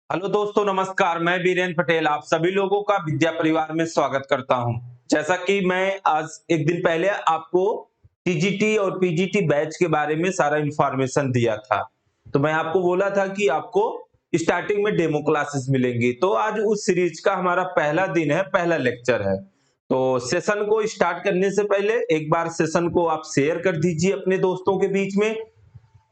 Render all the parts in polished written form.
Hello दोस्तों, नमस्कार। मैं बीरेन्द्र पटेल आप सभी लोगों का विद्या परिवार में स्वागत करता हूं। जैसा कि मैं आज एक दिन पहले आपको टीजीटी और पीजीटी बैच के बारे में सारा इंफॉर्मेशन दिया था। तो मैं आपको बोला था कि आपको स्टार्टिंग में डेमो क्लासेस मिलेंगी। तो आज उस सीरीज का हमारा पहला दिन है, पहला लेक्चर है। तो सेशन को स्टार्ट करने से पहले एक बार सेशन को आप शेयर कर दीजिए अपने दोस्तों के बीच में।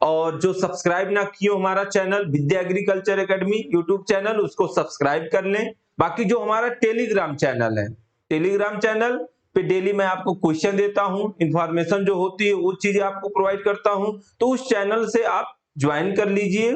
और जो सब्सक्राइब ना किए हो हमारा चैनल विद्या एग्रीकल्चर एकेडमी यूट्यूब चैनल, उसको सब्सक्राइब कर लें। बाकी जो हमारा टेलीग्राम चैनल है, टेलीग्राम चैनल पे डेली मैं आपको क्वेश्चन देता हूं, इंफॉर्मेशन जो होती है वो चीजें आपको प्रोवाइड करता हूं। तो उस चैनल से आप ज्वाइन कर लीजिए,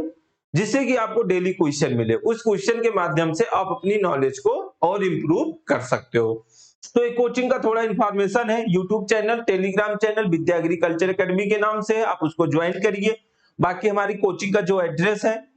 जिससे कि आपको डेली क्वेश्चन मिले। उस क्वेश्चन के माध्यम से आप अपनी नॉलेज को और इंप्रूव कर सकते हो। तो एक कोचिंग का थोड़ा इंफॉर्मेशन है। यूट्यूब चैनल, टेलीग्राम चैनल विद्या एग्रीकल्चर एकेडमी के नाम से है, आप उसको ज्वाइन करिए। बाकी हमारी कोचिंग का जो एड्रेस है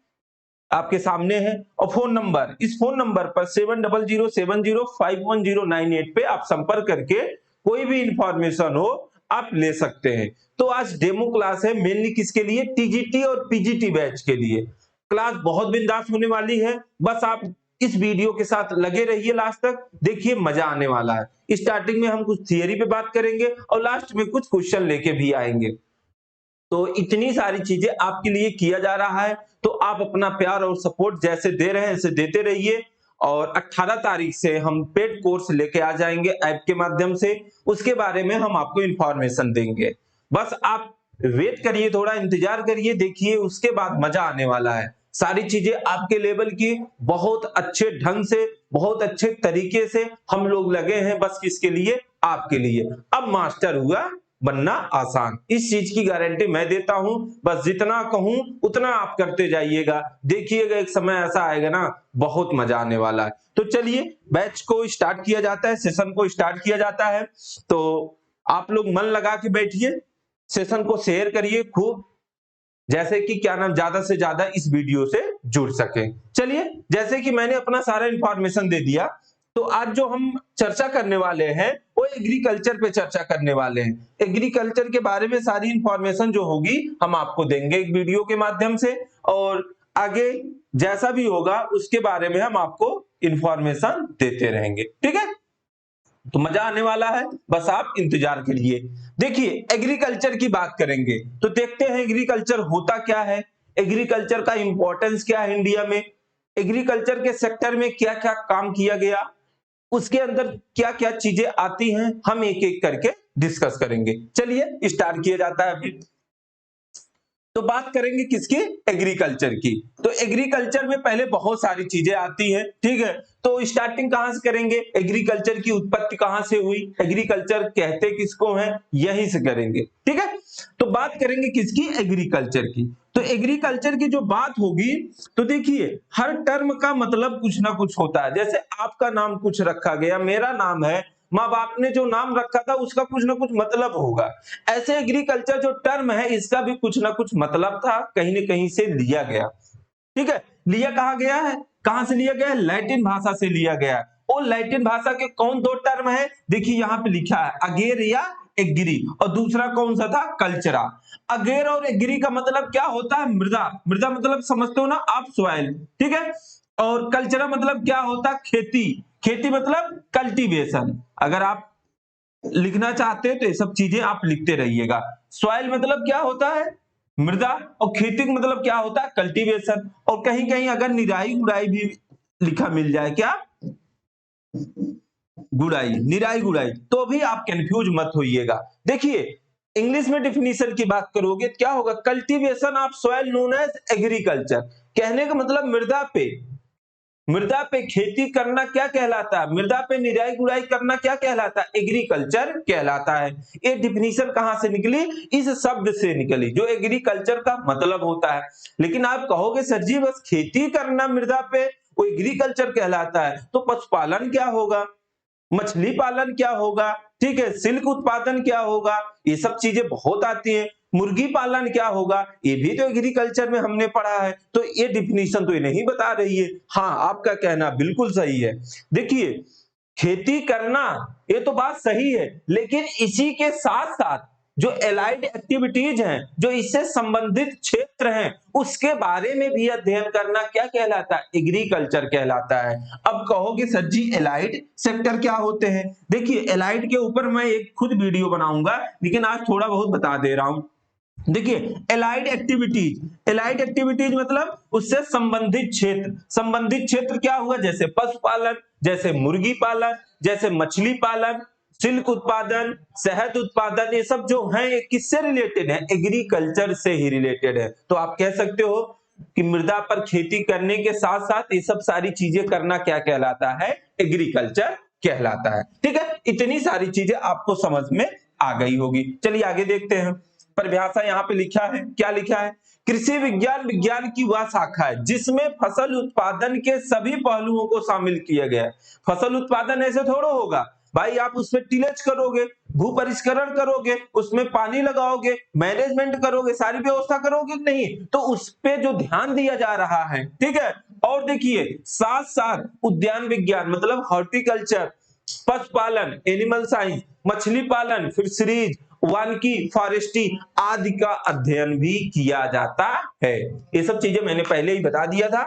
आपके सामने है, और फोन नंबर, इस फोन नंबर पर 7007051098 पे आप संपर्क करके कोई भी इंफॉर्मेशन हो आप ले सकते हैं। तो आज डेमो क्लास है, मेनली किसके लिए? टीजीटी और पीजीटी बैच के लिए। क्लास बहुत बिंदास होने वाली है, बस आप इस वीडियो के साथ लगे रहिए लास्ट तक, देखिए मजा आने वाला है। स्टार्टिंग में हम कुछ थियरी पे बात करेंगे और लास्ट में कुछ क्वेश्चन लेके भी आएंगे। तो इतनी सारी चीजें आपके लिए किया जा रहा है, तो आप अपना प्यार और सपोर्ट जैसे दे रहे हैं ऐसे देते रहिए। और 18 तारीख से हम पेड कोर्स लेके आ जाएंगे ऐप के माध्यम से, उसके बारे में हम आपको इंफॉर्मेशन देंगे। बस आप वेट करिए, थोड़ा इंतजार करिए, देखिए उसके बाद मजा आने वाला है। सारी चीजें आपके लेवल की बहुत अच्छे ढंग से, बहुत अच्छे तरीके से हम लोग लगे हैं, बस किसके लिए? आपके लिए। अब मास्टर हुआ बनना आसान, इस चीज की गारंटी मैं देता हूं। बस जितना कहूं उतना आप करते जाइएगा, देखिएगा एक समय ऐसा आएगा ना, बहुत मजा आने वाला है। तो चलिए बैच को स्टार्ट किया जाता है, सेशन को स्टार्ट किया जाता है। तो आप लोग मन लगा के बैठिए, सेशन को शेयर करिए खूब, जैसे कि क्या नाम ज्यादा से ज्यादा इस वीडियो से जुड़ सके। चलिए, जैसे कि मैंने अपना सारा इंफॉर्मेशन दे दिया, तो आज जो हम चर्चा करने वाले हैं वो एग्रीकल्चर पे चर्चा करने वाले हैं। एग्रीकल्चर के बारे में सारी इंफॉर्मेशन जो होगी हम आपको देंगे एक वीडियो के माध्यम से, और आगे जैसा भी होगा उसके बारे में हम आपको इंफॉर्मेशन देते रहेंगे। ठीक है, तो मजा आने वाला है, बस आप इंतजार करिए। देखिए एग्रीकल्चर की बात करेंगे तो देखते हैं एग्रीकल्चर होता क्या है, एग्रीकल्चर का इंपॉर्टेंस क्या है इंडिया में, एग्रीकल्चर के सेक्टर में क्या क्या काम किया गया, उसके अंदर क्या क्या चीजें आती हैं, हम एक एक करके डिस्कस करेंगे। चलिए स्टार्ट किया जाता है अभी। तो बात करेंगे किसकी? एग्रीकल्चर की। तो एग्रीकल्चर में पहले बहुत सारी चीजें आती हैं, ठीक है। तो स्टार्टिंग कहां से करेंगे? एग्रीकल्चर की उत्पत्ति कहां से हुई, एग्रीकल्चर कहते किसको हैं, यहीं से करेंगे। ठीक है, तो बात करेंगे किसकी? एग्रीकल्चर की। तो एग्रीकल्चर की जो बात होगी, तो देखिए हर टर्म का मतलब कुछ ना कुछ होता है। जैसे आपका नाम कुछ रखा गया, मेरा नाम है, माँ बाप ने जो नाम रखा था उसका कुछ ना कुछ मतलब होगा। ऐसे एग्रीकल्चर जो टर्म है इसका भी कुछ ना कुछ मतलब था, कहीं ना कहीं से लिया गया। ठीक है, लिया कहा गया है, कहां से लिया गया है? लैटिन भाषा से लिया गया है। और लैटिन भाषा के कौन दो टर्म है? देखिए यहां पे लिखा है, अगेर या एग्री, और दूसरा कौन सा था? कल्चरा। अगेर और एग्री का मतलब क्या होता है? मृदा। मृदा मतलब समझते हो ना आप? सॉइल। ठीक है, और कल्चरा मतलब क्या होता है? खेती। खेती मतलब कल्टीवेशन। अगर आप लिखना चाहते हैं तो ये सब चीजें आप लिखते रहिएगा। सॉइल मतलब क्या होता है? मृदा। और खेती का मतलब क्या होता है? कल्टीवेशन। और कहीं कहीं अगर निराई गुड़ाई भी लिखा मिल जाए, क्या? गुड़ाई, निराई गुड़ाई, तो भी आप कंफ्यूज मत होइएगा। देखिए इंग्लिश में डिफिनीशन की बात करोगे क्या होगा? Cultivation of soil known as agriculture. कहने का मतलब मृदा पे, मृदा पे खेती करना क्या कहलाता है? मृदा पे निराई गुड़ाई करना क्या कहलाता है? एग्रीकल्चर कहलाता है। ये डिफिनीशन कहां से निकली? इस शब्द से निकली जो एग्रीकल्चर का मतलब होता है। लेकिन आप कहोगे सर जी बस खेती करना मृदा पे वो एग्रीकल्चर कहलाता है, तो पशुपालन क्या होगा, मछली पालन क्या होगा, ठीक है, सिल्क उत्पादन क्या होगा, ये सब चीजें बहुत आती हैं। मुर्गी पालन क्या होगा, ये भी तो एग्रीकल्चर में हमने पढ़ा है। तो ये डिफिनीशन तो ये नहीं बता रही है। हाँ, आपका कहना बिल्कुल सही है। देखिए खेती करना ये तो बात सही है, लेकिन इसी के साथ साथ जो एलाइड एक्टिविटीज हैं, जो इससे संबंधित क्षेत्र हैं, उसके बारे में भी अध्ययन करना क्या कहलाता है? एग्रीकल्चर कहलाता है। अब कहोगे सर जी एलाइड सेक्टर क्या होते हैं? देखिए एलाइड के ऊपर मैं एक खुद वीडियो बनाऊंगा, लेकिन आज थोड़ा बहुत बता दे रहा हूं। देखिए एलाइड एक्टिविटीज मतलब उससे संबंधित क्षेत्र। संबंधित क्षेत्र क्या हुआ? जैसे पशुपालन, जैसे मुर्गी पालन, जैसे मछली पालन, सिल्क उत्पादन, शहद उत्पादन, ये सब जो है ये किससे रिलेटेड है? एग्रीकल्चर से ही रिलेटेड है। तो आप कह सकते हो कि मृदा पर खेती करने के साथ साथ ये सब सारी चीजें करना क्या कहलाता है? एग्रीकल्चर कहलाता है। ठीक है, इतनी सारी चीजें आपको समझ में आ गई होगी। चलिए आगे देखते हैं। परिभाषा यहाँ पे लिखा है, क्या लिखा है? कृषि विज्ञान विज्ञान की वह शाखा है जिसमें फसल उत्पादन के सभी पहलुओं को शामिल किया गया है। फसल उत्पादन ऐसे थोड़ा होगा भाई, आप उसमें टिलेज करोगे, भू परिष्करण करोगे, उसमें पानी लगाओगे, मैनेजमेंट करोगे, सारी व्यवस्था करोगे नहीं, तो उस पे जो ध्यान दिया जा रहा है। ठीक है, और देखिए साथ साथ उद्यान विज्ञान मतलब हॉर्टिकल्चर, पशुपालन एनिमल साइंस, मछली पालन फिशरीज, वानिकी फॉरेस्ट्री आदि का अध्ययन भी किया जाता है। ये सब चीजें मैंने पहले ही बता दिया था।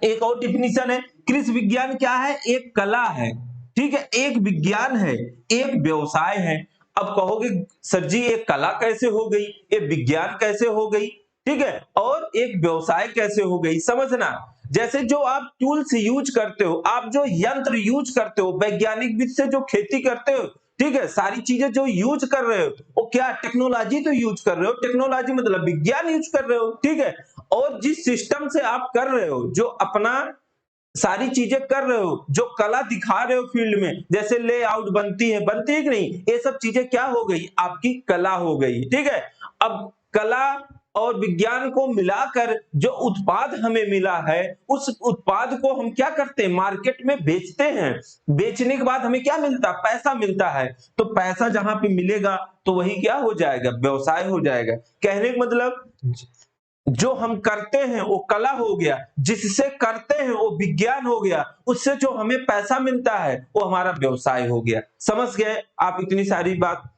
एक और डिफिनीशन है, कृषि विज्ञान क्या है? एक कला है। ठीक है, एक विज्ञान है, एक व्यवसाय है। अब कहोगे सर जी ये कला कैसे हो गई, ये विज्ञान कैसे हो गई, ठीक है, और एक व्यवसाय कैसे हो गई? समझना, जैसे जो आप टूल्स यूज करते हो, आप जो यंत्र यूज करते हो, वैज्ञानिक विधि से जो खेती करते हो, ठीक है, सारी चीजें जो यूज कर रहे हो वो क्या टेक्नोलॉजी तो यूज कर रहे हो, टेक्नोलॉजी मतलब विज्ञान यूज कर रहे हो। ठीक है, और जिस सिस्टम से आप कर रहे हो, जो अपना सारी चीजें कर रहे हो, जो कला दिखा रहे हो फील्ड में, जैसे लेआउट बनती है कि नहीं, ये सब चीजें क्या हो गई? आपकी कला हो गई। ठीक है, अब कला और विज्ञान को मिलाकर जो उत्पाद हमें मिला है, उस उत्पाद को हम क्या करते हैं? मार्केट में बेचते हैं। बेचने के बाद हमें क्या मिलता है? पैसा मिलता है। तो पैसा जहां पे मिलेगा तो वही क्या हो जाएगा? व्यवसाय हो जाएगा। कहने का मतलब जो हम करते हैं वो कला हो गया, जिससे करते हैं वो विज्ञान हो गया, उससे जो हमें पैसा मिलता है वो हमारा व्यवसाय हो गया। समझ गए आप इतनी सारी बात?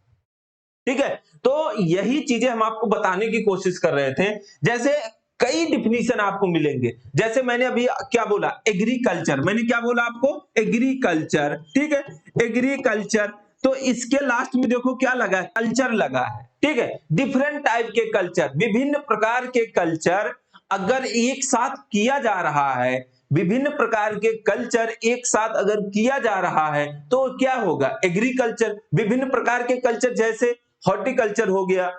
ठीक है, तो यही चीजें हम आपको बताने की कोशिश कर रहे थे। जैसे कई डिफिनीशन आपको मिलेंगे, जैसे मैंने अभी क्या बोला? एग्रीकल्चर। मैंने क्या बोला आपको? एग्रीकल्चर। ठीक है, एग्रीकल्चर, तो इसके लास्ट में देखो क्या लगा है? कल्चर लगा है। ठीक है, डिफरेंट टाइप के कल्चर, विभिन्न प्रकार के कल्चर अगर एक साथ किया जा रहा है, विभिन्न प्रकार के कल्चर एक साथ अगर किया जा रहा है तो क्या होगा? एग्रीकल्चर। विभिन्न प्रकार के कल्चर जैसे हॉर्टिकल्चर हो गया,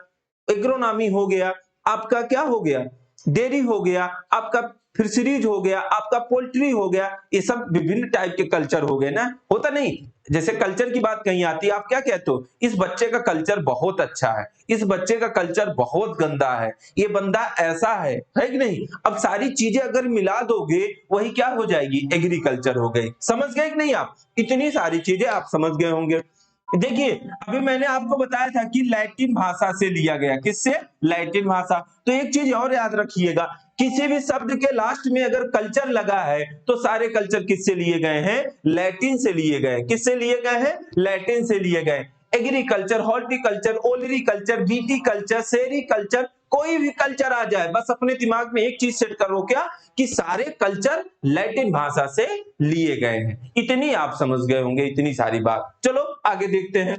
एग्रोनॉमी हो गया, आपका क्या हो गया? डेयरी हो गया, आपका फिशरीज हो गया, आपका पोल्ट्री हो गया, ये सब विभिन्न टाइप के कल्चर हो गए ना। होता नहीं, जैसे कल्चर की बात कहीं आती है, आप क्या कहते हो? इस बच्चे का कल्चर बहुत अच्छा है, इस बच्चे का कल्चर बहुत गंदा है, ये बंदा ऐसा है कि नहीं? अब सारी चीजें अगर मिला दोगे वही क्या हो जाएगी? एग्रीकल्चर हो गई। समझ गए कि नहीं आप? इतनी सारी चीजें आप समझ गए होंगे। देखिए अभी मैंने आपको बताया था कि लैटिन भाषा से लिया गया। किससे? लैटिन भाषा। तो एक चीज और याद रखिएगा, किसी भी शब्द के लास्ट में अगर कल्चर लगा है तो सारे कल्चर किससे लिए गए हैं? लैटिन से लिए गए। किससे लिए गए हैं? लैटिन से लिए गए। एग्रीकल्चर, हॉर्टिकल्चर, ओलरीकल्चर, विटीकल्चर, सेरीकल्चर, कोई भी कल्चर आ जाए, बस अपने दिमाग में एक चीज सेट करो, क्या? कि सारे कल्चर लैटिन भाषा से लिए गए हैं। इतनी आप समझ गए होंगे, इतनी सारी बात। चलो आगे देखते हैं।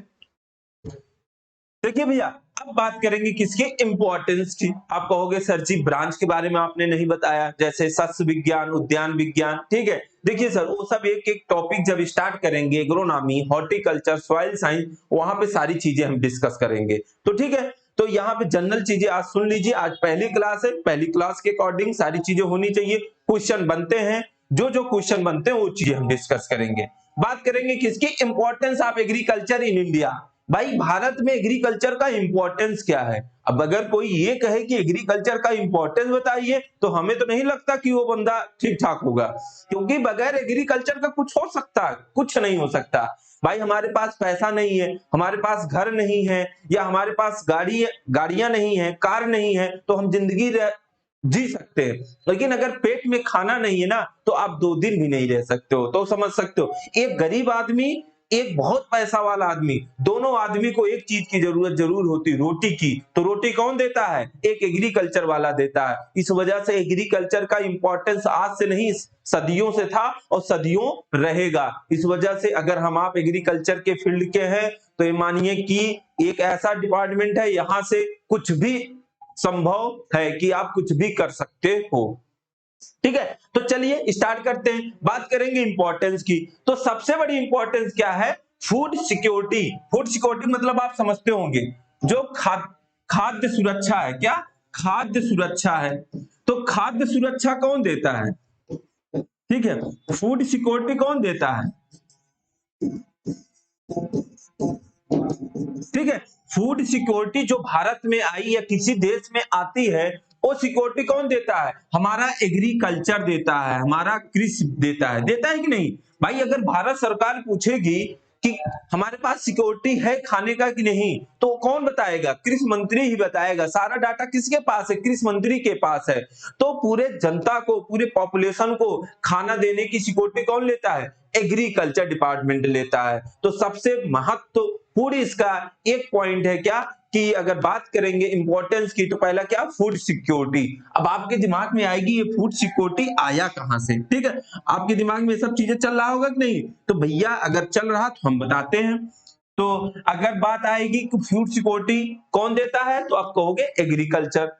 देखिए भैया, अब बात करेंगे किसकी? इंपॉर्टेंस की। आप कहोगे सर जी ब्रांच के बारे में आपने नहीं बताया, जैसे सस्य विज्ञान, उद्यान विज्ञान। ठीक है, देखिए सर वो सब एक एक टॉपिक जब स्टार्ट करेंगे, एग्रोनॉमी, हॉर्टिकल्चर, सॉइल साइंस, वहां पे सारी चीजें हम डिस्कस करेंगे। तो ठीक है, तो यहाँ पे जनरल चीजें आज सुन लीजिए। आज पहली क्लास है, पहली क्लास के अकॉर्डिंग सारी चीजें होनी चाहिए। क्वेश्चन बनते हैं, जो जो क्वेश्चन बनते हैं वो चीजें हम डिस्कस करेंगे। बात करेंगे किसकी? Importance of agriculture in India. भाई भारत में एग्रीकल्चर का इंपॉर्टेंस क्या है? अब अगर कोई ये कहे कि एग्रीकल्चर का इंपॉर्टेंस बताइए, तो हमें तो नहीं लगता कि वो बंदा ठीक ठाक होगा, क्योंकि बगैर एग्रीकल्चर का कुछ हो सकता है? कुछ नहीं हो सकता। भाई हमारे पास पैसा नहीं है, हमारे पास घर नहीं है, या हमारे पास गाड़ियां नहीं है, कार नहीं है, तो हम जिंदगी जी सकते हैं, लेकिन अगर पेट में खाना नहीं है ना, तो आप 2 दिन भी नहीं रह सकते हो। तो समझ सकते हो, एक गरीब आदमी एक बहुत पैसा वाला आदमी, दोनों आदमी को एक चीज की जरूरत जरूर होती, रोटी की, तो रोटी कौन देता है? एक एग्रीकल्चर वाला देता है। इस वजह से एग्रीकल्चर का इंपॉर्टेंस आज से नहीं सदियों से था और सदियों रहेगा। इस वजह से अगर हम आप एग्रीकल्चर के फील्ड के हैं तो ये मानिए कि एक ऐसा डिपार्टमेंट है, यहां से कुछ भी संभव है कि आप कुछ भी कर सकते हो। ठीक है, तो चलिए स्टार्ट करते हैं, बात करेंगे इंपॉर्टेंस की। तो सबसे बड़ी इंपॉर्टेंस क्या है? Food security. फूड सिक्योरिटी मतलब आप समझते होंगे, जो खाद्य सुरक्षा है। क्या? खाद्य सुरक्षा है। तो खाद्य सुरक्षा कौन देता है? ठीक है, फूड सिक्योरिटी कौन देता है? ठीक है, फूड सिक्योरिटी जो भारत में आई या किसी देश में आती है, वो सिक्योरिटी कौन देता है? हमारा एग्रीकल्चर देता है, हमारा कृषि देता है। देता है कि नहीं भाई? अगर भारत सरकार पूछेगी कि हमारे पास सिक्योरिटी है खाने का कि नहीं, तो कौन बताएगा? कृषि मंत्री ही बताएगा। सारा डाटा किसके पास है? कृषि मंत्री के पास है। तो पूरे जनता को, पूरे पॉपुलेशन को खाना देने की सिक्योरिटी कौन लेता है? एग्रीकल्चर डिपार्टमेंट लेता है। तो सबसे महत्वपूर्ण इसका एक पॉइंट है क्या, कि अगर बात करेंगे इंपॉर्टेंस की, तो पहला क्या? Food security. अब आपके दिमाग में आएगी ये फूड सिक्योरिटी आया कहां से? ठीक है, आपके दिमाग में सब चीजें चल रहा होगा कि नहीं? तो भैया अगर चल रहा तो हम बताते हैं। तो अगर बात आएगी कि फूड सिक्योरिटी कौन देता है, तो आप कहोगे एग्रीकल्चर।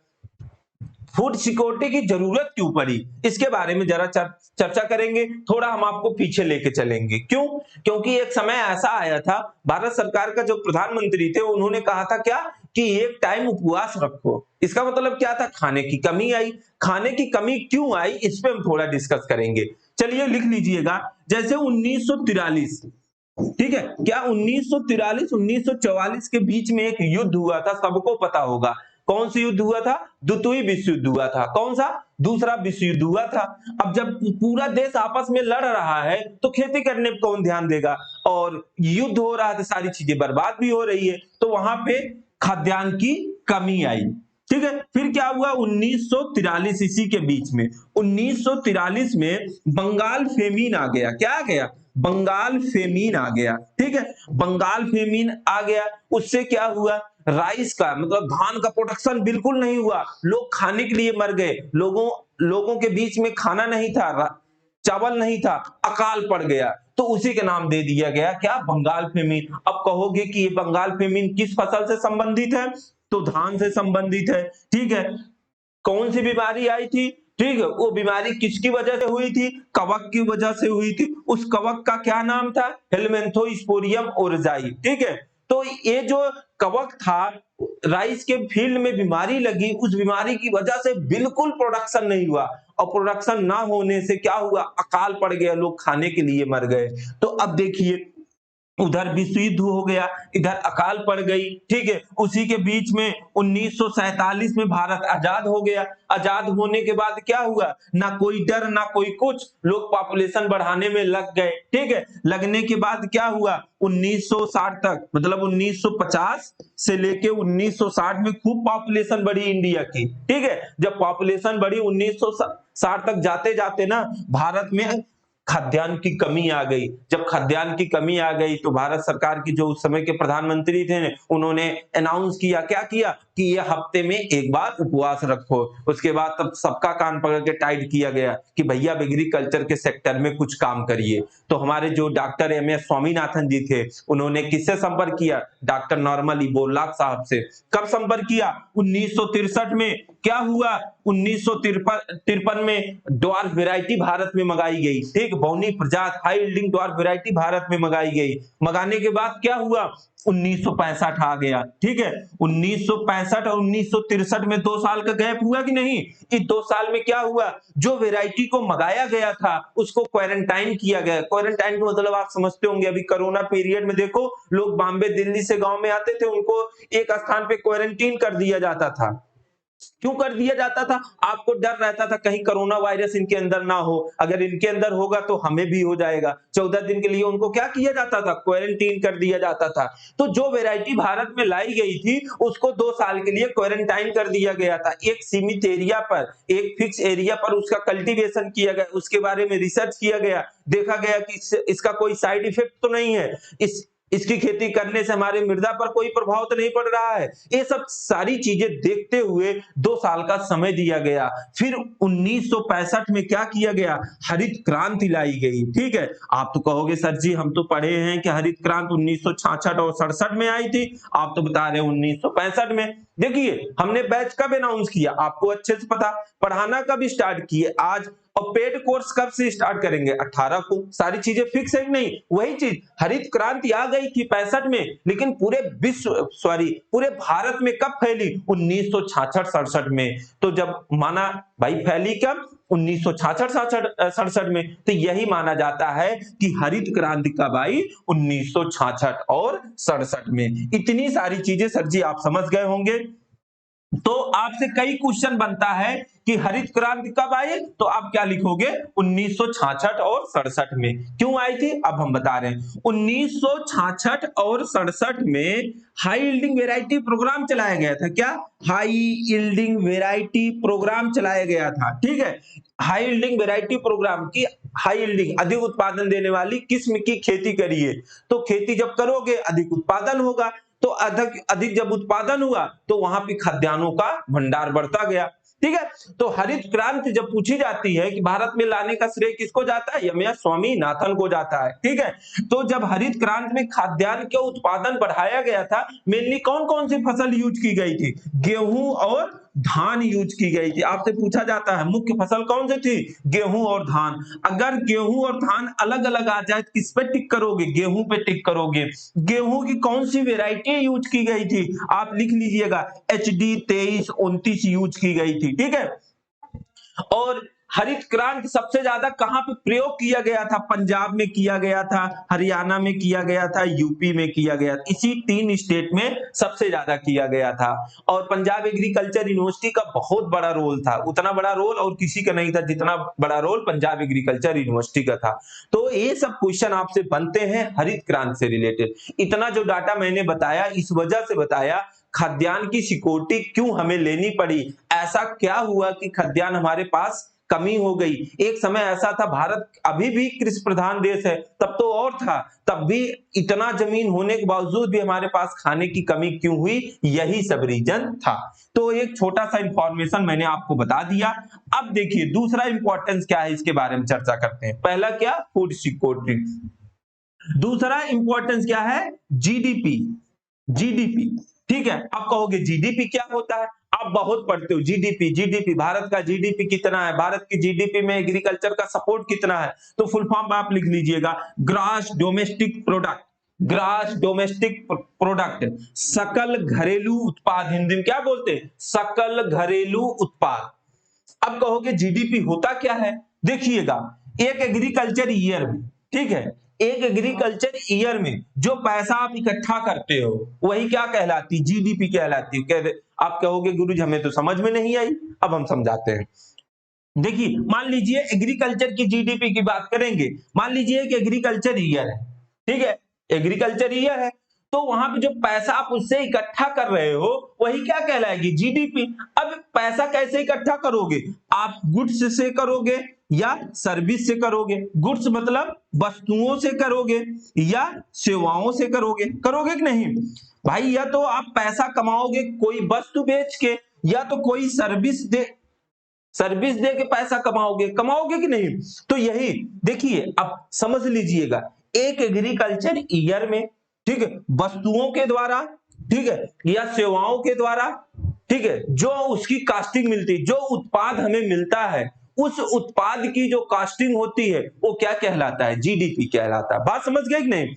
फूड सिक्योरिटी की जरूरत क्यों पड़ी, इसके बारे में जरा चर्चा करेंगे। थोड़ा हम आपको पीछे लेके चलेंगे। क्यों? क्योंकि एक समय ऐसा आया था, भारत सरकार का जो प्रधानमंत्री थे, उन्होंने कहा था क्या, कि एक टाइम उपवास रखो। इसका मतलब क्या था? खाने की कमी आई। खाने की कमी क्यों आई, इस पे हम थोड़ा डिस्कस करेंगे। चलिए लिख लीजिएगा, जैसे 1943, ठीक है, क्या 1943 1944 के बीच में एक युद्ध हुआ था, सबको पता होगा। कौन सा युद्ध हुआ था? द्वितीय विश्व युद्ध हुआ था। कौन सा? दूसरा विश्व युद्ध हुआ था। अब जब पूरा देश आपस में लड़ रहा है, तो खेती करने पर कौन ध्यान देगा? और युद्ध हो रहा है तो सारी चीजें बर्बाद भी हो रही है, तो वहां पे खाद्यान्न की कमी आई। ठीक है, फिर क्या हुआ? 1943, इसी के बीच में 1943 में बंगाल फेमीन आ गया। क्या आ गया? बंगाल फेमीन आ गया। ठीक है, बंगाल फेमीन आ गया, उससे क्या हुआ? राइस का मतलब धान का प्रोडक्शन बिल्कुल नहीं हुआ। लोग खाने के लिए मर गए। लोगों के बीच में खाना नहीं था, चावल नहीं था, अकाल पड़ गया। तो उसी के नाम दे दिया गया क्या? बंगाल फेमीन। अब कहोगे कि ये बंगाल फेमीन किस फसल से संबंधित है? तो धान से संबंधित है। ठीक है, कौन सी बीमारी आई थी? ठीक है, वो बीमारी किसकी वजह से हुई थी? कवक की वजह से हुई थी। उस कवक का क्या नाम था? हेलमेंथोस्पोरियम ओरजाई। ठीक है, तो ये जो कवक था, राइस के फील्ड में बीमारी लगी, उस बीमारी की वजह से बिल्कुल प्रोडक्शन नहीं हुआ। और प्रोडक्शन ना होने से क्या हुआ? अकाल पड़ गया, लोग खाने के लिए मर गए। तो अब देखिए, उधर विश्व युद्ध हो गया, इधर अकाल पड़ गई। ठीक है, उसी के बीच में 1947 में भारत आजाद हो गया। आजाद होने के बाद क्या हुआ? ना कोई डर ना कोई कुछ, लोग पॉपुलेशन बढ़ाने में लग गए। ठीक है, लगने के बाद क्या हुआ? 1960 तक, मतलब 1950 से लेके 1960 में खूब पॉपुलेशन बढ़ी इंडिया की। ठीक है, जब पॉपुलेशन बढ़ी 1960 तक जाते जाते ना, भारत में खाद्यान्न की कमी आ गई। जब खाद्यान्न की कमी आ गई, तो भारत सरकार की जो उस समय के प्रधानमंत्री थे, उन्होंने अनाउंस किया। क्या किया? कि ये हफ्ते में एक बार उपवास रखो। उसके बाद तब सबका कान पकड़ के टाइट किया गया कि भैया एग्रीकल्चर के सेक्टर में कुछ काम करिए। तो हमारे जो डॉक्टर एम एस स्वामीनाथन जी थे, उन्होंने किससे संपर्क किया? डॉक्टर नॉर्मली बोरलाग साहब से। कब संपर्क किया? 1963 में। क्या हुआ? 1953 में ड्वार्फ वैरायटी भारत में मंगाई गई। ठीक, बौनी प्रजात high yielding dwarf variety Bharat में मंगाई गई। मंगाने के बाद क्या हुआ? 1965 आ गया। ठीक है, 1965 और 1963 में 2 साल का गैप हुआ कि नहीं? इस 2 साल में क्या हुआ? जो वैरायटी को मंगाया गया था, उसको क्वारंटाइन किया गया। क्वारंटाइन का मतलब आप समझते होंगे, अभी कोरोना पीरियड में देखो, लोग बॉम्बे दिल्ली से गांव में आते थे, उनको एक स्थान पे क्वारंटीन कर दिया जाता था। क्यों कर दिया जाता था? आपको डर रहता था कहीं कोरोना वायरस इनके अंदर ना हो, अगर इनके अंदर होगा तो हमें भी हो जाएगा। 14 दिन के लिए उनको क्या किया जाता था? क्वारंटीन कर दिया जाता था। तो जो वैरायटी भारत में लाई गई थी, उसको 2 साल के लिए क्वारंटाइन कर दिया गया था। एक सीमित एरिया पर, एक फिक्स एरिया पर उसका कल्टीवेशन किया गया, उसके बारे में रिसर्च किया गया, देखा गया कि इसका कोई साइड इफेक्ट तो नहीं है। इसकी खेती करने से हमारे मृदा पर कोई प्रभाव तो नहीं पड़ रहा है। ये सब सारी चीजें देखते हुए 2 साल का समय दिया गया। फिर 1965 में क्या किया गया? हरित क्रांति लाई गई। ठीक है, आप तो कहोगे सर जी हम तो पढ़े हैं कि हरित क्रांति 1966 और 67 में आई थी, आप तो बता रहे हैं 1965 में। देखिए हमने बैच कब अनाउंस किया, आपको अच्छे से पता, पढ़ाना कब स्टार्ट किए, आज। और पेड कोर्स कब से स्टार्ट करेंगे? 18 को। सारी चीजें फिक्स है कि नहीं? वही चीज हरित क्रांति आ गई थी 65 में, लेकिन पूरे भारत में कब फैली? 1966-67 में। तो जब माना भाई फैली कब? 1966-67 में। तो यही माना जाता है कि हरित क्रांति कब आई? 1966 और 67 में। इतनी सारी चीजें सर जी आप समझ गए होंगे। तो आपसे कई क्वेश्चन बनता है कि हरित क्रांति कब आई, तो आप क्या लिखोगे? 1966 और 67 में। क्यों आई थी अब हम बता रहे हैं। 1966 और 67 में हाई यील्डिंग वेराइटी प्रोग्राम चलाया गया था। क्या? हाई यील्डिंग वेराइटी प्रोग्राम चलाया गया था। ठीक है, हाई यील्डिंग वेराइटी प्रोग्राम की हाई यील्डिंग अधिक उत्पादन देने वाली किस्म की खेती करिए। तो खेती जब करोगे अधिक उत्पादन होगा, तो अधिक अधिक जब उत्पादन हुआ तो वहां पे खाद्यान्नों का भंडार बढ़ता गया। ठीक है, तो हरित क्रांति जब पूछी जाती है कि भारत में लाने का श्रेय किसको जाता है? यह स्वामीनाथन को जाता है। ठीक है, तो जब हरित क्रांति में खाद्यान्न के उत्पादन बढ़ाया गया था, मेनली कौन कौन सी फसल यूज की गई थी? गेहूं और धान यूज की गई थी। आपसे पूछा जाता है मुख्य फसल कौन सी थी? गेहूं और धान। अगर गेहूं और धान अलग अलग आ जाए किस पे टिक करोगे? गेहूं पे टिक करोगे। गेहूं की कौन सी वेराइटी यूज की गई थी? आप लिख लीजिएगा HD 2329 यूज की गई थी। ठीक है, और हरित क्रांति सबसे ज्यादा कहां पे प्रयोग किया गया था? पंजाब में किया गया था, हरियाणा में किया गया था, यूपी में किया गया था। इसी 3 स्टेट में सबसे ज्यादा किया गया था। और पंजाब एग्रीकल्चर यूनिवर्सिटी का बहुत बड़ा रोल था, उतना बड़ा रोल और किसी का नहीं था जितना बड़ा रोल पंजाब एग्रीकल्चर यूनिवर्सिटी का था। तो ये सब क्वेश्चन आपसे बनते हैं हरित क्रांति से रिलेटेड। इतना जो डाटा मैंने बताया इस वजह से बताया, खाद्यान्न की सिक्योरिटी क्यों हमें लेनी पड़ी, ऐसा क्या हुआ कि खाद्यान्न हमारे पास कमी हो गई। एक समय ऐसा था, भारत अभी भी कृषि प्रधान देश है, तब तो और था, तब भी इतना जमीन होने के बावजूद भी हमारे पास खाने की कमी क्यों हुई, यही सब रीजन था। तो एक छोटा सा इंफॉर्मेशन मैंने आपको बता दिया। अब देखिए दूसरा इंपॉर्टेंस क्या है, इसके बारे में चर्चा करते हैं। पहला क्या? Food security. दूसरा इंपॉर्टेंस क्या है? जीडीपी। जीडीपी, ठीक है। आप कहोगे जीडीपी क्या होता है? आप बहुत पढ़ते हो जीडीपी। जीडीपी, भारत का जीडीपी कितना है, भारत की जीडीपी में एग्रीकल्चर का सपोर्ट कितना है, तो फुल फॉर्म आप लिख लीजिएगा gross domestic product. Gross domestic product, सकल घरेलू उत्पाद, हिंदी में क्या बोलते हैं? सकल घरेलू उत्पाद। अब कहोगे जीडीपी होता क्या है? देखिएगा, एक एग्रीकल्चर ईयर में, ठीक है, एक एग्रीकल्चर ईयर में जो पैसा आप इकट्ठा करते हो वही क्या कहलाती? जीडीपी कहलाती है। आप कहोगे गुरुजी हमें तो समझ में नहीं आई, अब हम समझाते हैं। देखिए मान लीजिए एग्रीकल्चर की जीडीपी की बात करेंगे, मान लीजिए कि एग्रीकल्चर ईयर है, ठीक है, एग्रीकल्चर ईयर है, तो वहां पे जो पैसा आप उससे इकट्ठा कर रहे हो वही क्या कहलाएगी? जीडीपी। अब पैसा कैसे इकट्ठा करोगे? आप गुड्स से करोगे या सर्विस से करोगे? गुड्स मतलब वस्तुओं से करोगे या सेवाओं से करोगे? करोगे कि नहीं भाई? या तो आप पैसा कमाओगे कोई वस्तु बेच के, या तो कोई सर्विस दे के पैसा कमाओगे। कमाओगे कि नहीं? तो यही देखिए, अब समझ लीजिएगा, एक एग्रीकल्चर ईयर में, ठीक है, वस्तुओं के द्वारा, ठीक है, या सेवाओं के द्वारा, ठीक है, जो उसकी कास्टिंग मिलती है, जो उत्पाद हमें मिलता है, उस उत्पाद की जो कास्टिंग होती है वो क्या कहलाता है? जीडीपी कहलाता है। बात समझ गए कि नहीं?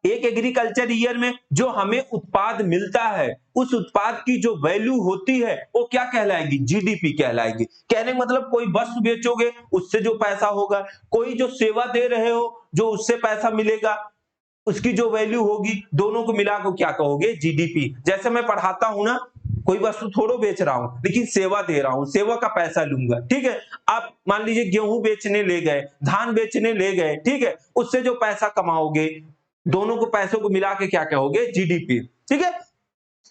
एक एग्रीकल्चर ईयर में जो हमें उत्पाद मिलता है, उस उत्पाद की जो वैल्यू होती है वो क्या कहलाएगी? जीडीपी कहलाएगी। कहने मतलब कोई वस्तु बेचोगे उससे जो पैसा होगा, कोई जो सेवा दे रहे हो जो उससे पैसा मिलेगा, उसकी जो वैल्यू होगी, दोनों को मिलाकर क्या कहोगे? जीडीपी। जैसे मैं पढ़ाता हूं ना, कोई वस्तु थोड़ो बेच रहा हूं, लेकिन सेवा दे रहा हूं, सेवा का पैसा लूंगा, ठीक है। आप मान लीजिए गेहूं बेचने ले गए, धान बेचने ले गए, ठीक है, उससे जो पैसा कमाओगे, दोनों को पैसों को मिला के क्या कहोगे, जीडीपी, ठीक है।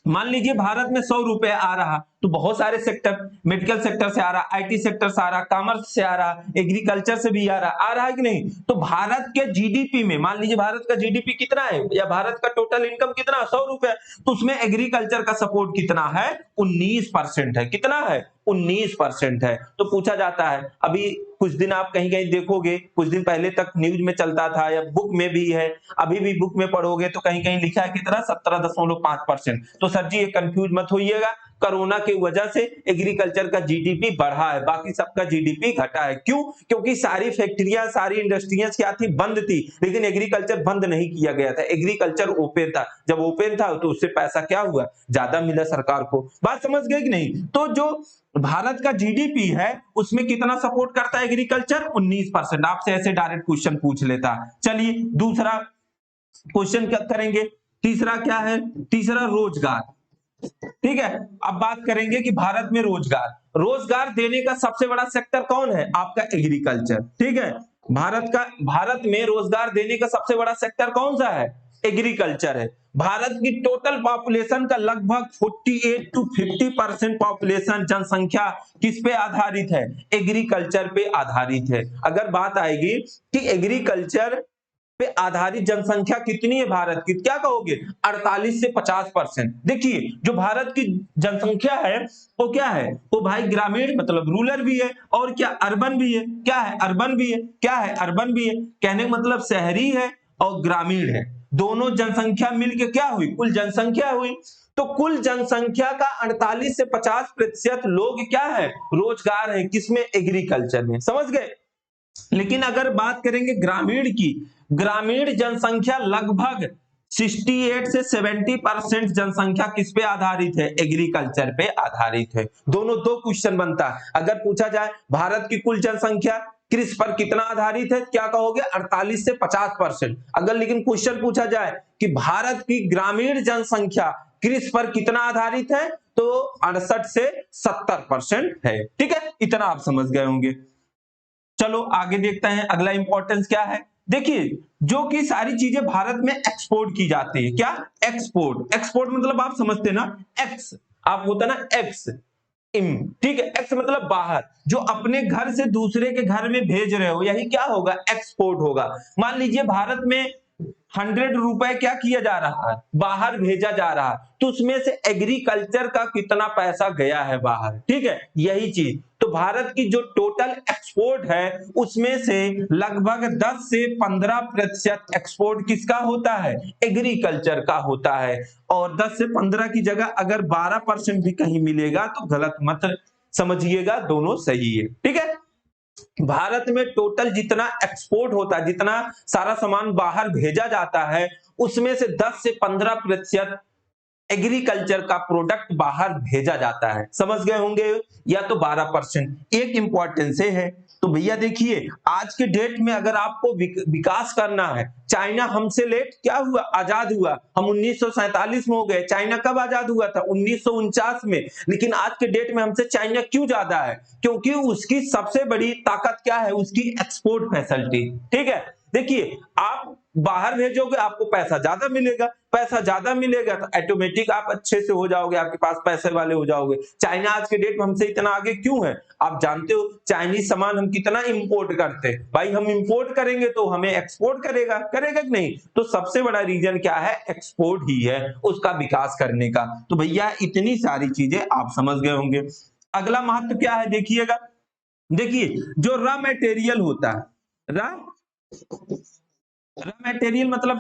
मान लीजिए भारत में 100 रुपए आ रहा, तो बहुत सारे सेक्टर, मेडिकल सेक्टर से आ रहा, आईटी सेक्टर से आ रहा, कॉमर्स से आ रहा, एग्रीकल्चर से भी आ रहा है कि नहीं। तो भारत के जीडीपी में, मान लीजिए भारत का जीडीपी कितना है या भारत का टोटल इनकम कितना, 100 रुपए, तो उसमें एग्रीकल्चर का सपोर्ट कितना है, 19% है। कितना है, 19% है। तो पूछा जाता है, अभी कुछ दिन आप कहीं कहीं देखोगे, कुछ दिन पहले तक न्यूज में चलता था या बुक में भी है, अभी भी बुक में पढ़ोगे तो कहीं कहीं लिखा है कितना, 17.5%। तो सर जी ये कंफ्यूज मत होइएगा, कोरोना की वजह से एग्रीकल्चर का जीडीपी बढ़ा है, बाकी सबका जीडीपी घटा है। क्यों, क्योंकि सारी फैक्ट्रियां, सारी इंडस्ट्रियां क्या थी, बंद थी, लेकिन एग्रीकल्चर बंद नहीं किया गया था, एग्रीकल्चर ओपन था। जब ओपन था तो उससे पैसा क्या हुआ, ज्यादा मिला सरकार को। बात समझ गए कि नहीं। तो जो भारत का जीडीपी है उसमें कितना सपोर्ट करता है एग्रीकल्चर, 19%। आपसे ऐसे डायरेक्ट क्वेश्चन पूछ लेता। चलिए दूसरा क्वेश्चन क्या करेंगे, तीसरा क्या है, तीसरा रोजगार, ठीक है। अब बात करेंगे कि भारत में रोजगार देने का सबसे बड़ा सेक्टर कौन है, आपका एग्रीकल्चर, ठीक है। भारत में रोजगार देने का सबसे बड़ा सेक्टर कौन सा है, एग्रीकल्चर है। भारत की टोटल पॉपुलेशन का लगभग 48 to 50% पॉपुलेशन, जनसंख्या किस पे आधारित है, एग्रीकल्चर पे आधारित है। अगर बात आएगी कि एग्रीकल्चर पे आधारित जनसंख्या कितनी है भारत की, क्या कहोगे, 48 से 50%। देखिए जो भारत की जनसंख्या है वो क्या है, वो भाई ग्रामीण मतलब रूरल भी है, और क्या अर्बन भी है, क्या है अर्बन भी है, क्या है अर्बन भी है। कहने का मतलब शहरी है और ग्रामीण है, दोनों जनसंख्या मिलकर क्या हुई, कुल जनसंख्या हुई। तो कुल जनसंख्या का 48 से 50% लोग क्या है, रोजगार है, किसमें, एग्रीकल्चर में, समझ गए। लेकिन अगर बात करेंगे ग्रामीण की, ग्रामीण जनसंख्या लगभग 68 से 70% जनसंख्या किस पे आधारित है, एग्रीकल्चर पे आधारित है। दोनों दो क्वेश्चन बनता है। अगर पूछा जाए भारत की कुल जनसंख्या कृषि पर कितना आधारित है, क्या कहोगे, 48 से 50%। अगर लेकिन क्वेश्चन पूछा जाए कि भारत की ग्रामीण जनसंख्या कृषि पर कितना आधारित है, तो 68 से 70% है, ठीक है। इतना आप समझ गए होंगे। चलो आगे देखते हैं, अगला इंपॉर्टेंस क्या है। देखिए जो कि सारी चीजें भारत में एक्सपोर्ट की जाती है, क्या, एक्सपोर्ट मतलब आप समझते ना, एक्स, आप होता ना एक्स इम, ठीक है, एक्स मतलब बाहर, जो अपने घर से दूसरे के घर में भेज रहे हो, यही क्या होगा, एक्सपोर्ट होगा। मान लीजिए भारत में 100 रुपए क्या किया जा रहा है, बाहर भेजा जा रहा है, तो उसमें से एग्रीकल्चर का कितना पैसा गया है बाहर, ठीक है, यही चीज। तो भारत की जो टोटल एक्सपोर्ट है उसमें से लगभग 10 से 15% एक्सपोर्ट किसका होता है, एग्रीकल्चर का होता है। और 10 से 15 की जगह अगर 12% भी कहीं मिलेगा तो गलत मत समझिएगा, दोनों सही है, ठीक है। भारत में टोटल जितना एक्सपोर्ट होता है, जितना सारा सामान बाहर भेजा जाता है, उसमें से 10 से 15% एग्रीकल्चर का प्रोडक्ट बाहर भेजा जाता है, समझ गए होंगे, या तो 12%। एक इंपॉर्टेंस है, तो भैया देखिए आज के डेट में अगर आपको विकास करना है, चाइना हमसे लेट क्या हुआ, आजाद हुआ, हम 1947 में हो गए, चाइना कब आजाद हुआ था, 1949 में। लेकिन आज के डेट में हमसे चाइना क्यों ज्यादा है, क्योंकि उसकी सबसे बड़ी ताकत क्या है, उसकी एक्सपोर्ट फैसिलिटी, ठीक है। देखिए आप बाहर भेजोगे आपको पैसा ज्यादा मिलेगा, पैसा ज्यादा मिलेगा तो ऑटोमेटिक आप अच्छे से हो जाओगे, आपके पास पैसे वाले हो जाओगे। चाइना आज के डेट में हमसे इतना आगे क्यों है, आप जानते हो चाइनीज सामान हम कितना इंपोर्ट करते हैं, भाई हम इंपोर्ट करेंगे तो हमें एक्सपोर्ट करेगा कि नहीं। तो सबसे बड़ा रीजन क्या है, एक्सपोर्ट ही है उसका विकास करने का। तो भैया इतनी सारी चीजें आप समझ गए होंगे। अगला महत्व क्या है देखिएगा, देखिए जो रॉ मटेरियल होता है, रॉ मटेरियल मतलब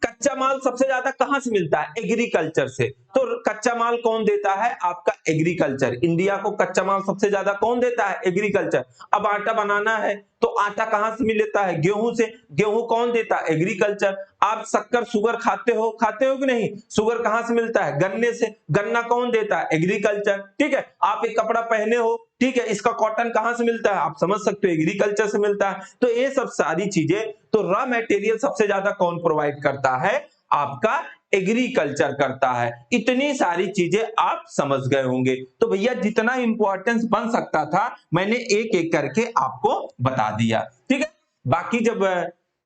कच्चा माल सबसे ज्यादा कहां से मिलता है, एग्रीकल्चर से। तो कच्चा माल कौन देता है, आपका एग्रीकल्चर। इंडिया को कच्चा माल सबसे ज्यादा कौन देता है, एग्रीकल्चर। अब आटा बनाना है तो आटा कहां से मिलता है, गेहूं से। गेहूं कौन देता है, एग्रीकल्चर। आप शक्कर शुगर खाते हो कि नहीं, शुगर कहां से मिलता है, गन्ने से। गन्ना कौन देता है, एग्रीकल्चर, ठीक है। आप एक कपड़ा पहने हो, ठीक है, इसका कॉटन कहां से मिलता है, आप समझ सकते हो, एग्रीकल्चर से मिलता है। तो ये सब सारी चीजें, तो रॉ मटेरियल सबसे ज्यादा कौन प्रोवाइड करता है, आपका एग्रीकल्चर करता है। इतनी सारी चीजें आप समझ गए होंगे। तो भैया जितना इंपॉर्टेंस बन सकता था मैंने एक एक करके आपको बता दिया, ठीक है। बाकी जब